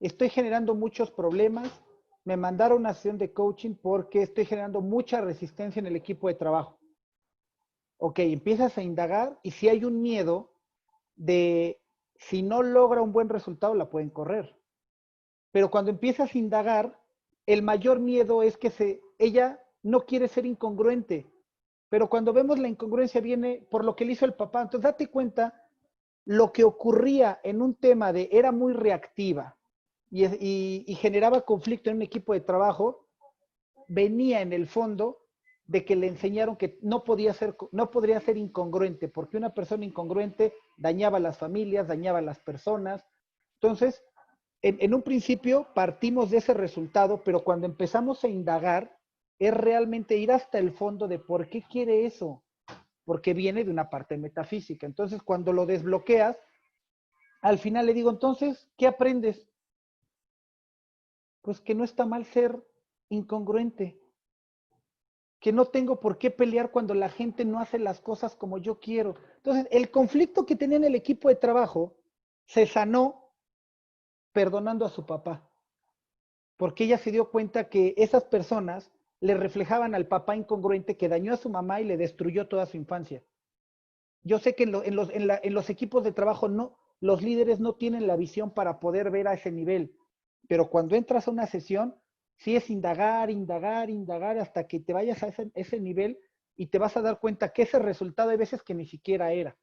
estoy generando muchos problemas, me mandaron una sesión de coaching porque estoy generando mucha resistencia en el equipo de trabajo. Ok, empiezas a indagar y si hay un miedo de, si no logra un buen resultado, la pueden correr. Pero cuando empiezas a indagar, el mayor miedo es que ella no quiere ser incongruente. Pero cuando vemos la incongruencia viene por lo que le hizo el papá. Entonces date cuenta lo que ocurría en un tema de era muy reactiva y generaba conflicto en un equipo de trabajo, venía en el fondo de que le enseñaron que no podría ser incongruente, porque una persona incongruente dañaba a las familias, dañaba a las personas. Entonces, en un principio partimos de ese resultado, pero cuando empezamos a indagar, es realmente ir hasta el fondo de por qué quiere eso, porque viene de una parte metafísica. Entonces, cuando lo desbloqueas, al final le digo, entonces, ¿qué aprendes? Pues que no está mal ser incongruente, que no tengo por qué pelear cuando la gente no hace las cosas como yo quiero. Entonces, el conflicto que tenía en el equipo de trabajo se sanó perdonando a su papá, porque ella se dio cuenta que esas personas le reflejaban al papá incongruente que dañó a su mamá y le destruyó toda su infancia. Yo sé que en los equipos de trabajo no, los líderes no tienen la visión para poder ver a ese nivel, pero cuando entras a una sesión, sí es indagar, indagar, indagar hasta que te vayas a ese nivel y te vas a dar cuenta que ese resultado hay veces que ni siquiera era.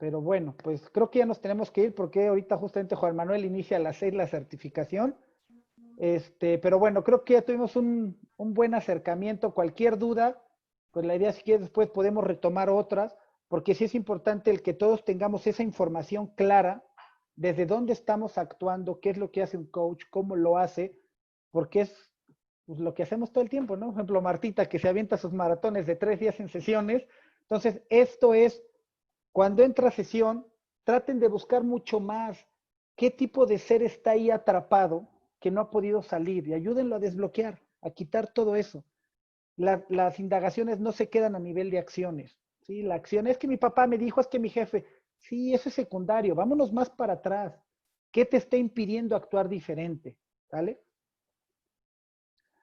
Pero bueno, pues creo que ya nos tenemos que ir porque ahorita justamente Juan Manuel inicia a las 6 la certificación. Pero bueno, creo que ya tuvimos un buen acercamiento. Cualquier duda, pues la idea es que después podemos retomar otras, porque sí es importante el que todos tengamos esa información clara desde dónde estamos actuando, qué es lo que hace un coach, cómo lo hace, porque es pues, lo que hacemos todo el tiempo, ¿no? Por ejemplo, Martita, que se avienta sus maratones de 3 días en sesiones. Entonces, esto es, cuando entra a sesión, traten de buscar mucho más qué tipo de ser está ahí atrapado que no ha podido salir y ayúdenlo a desbloquear, a quitar todo eso. Las indagaciones no se quedan a nivel de acciones. ¿Sí? La acción es que mi papá me dijo, es que mi jefe, sí, eso es secundario, vámonos más para atrás. ¿Qué te está impidiendo actuar diferente? ¿Vale?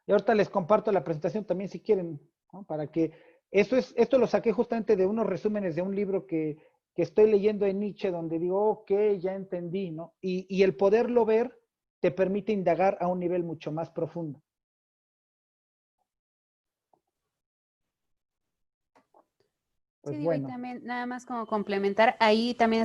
Y ahorita les comparto la presentación también si quieren, ¿no? Para que esto lo saqué justamente de unos resúmenes de un libro que estoy leyendo en Nietzsche, donde digo, ok, ya entendí, ¿no? Y el poderlo ver te permite indagar a un nivel mucho más profundo. Pues Sí, digo, y bueno. también nada más como complementar, ahí también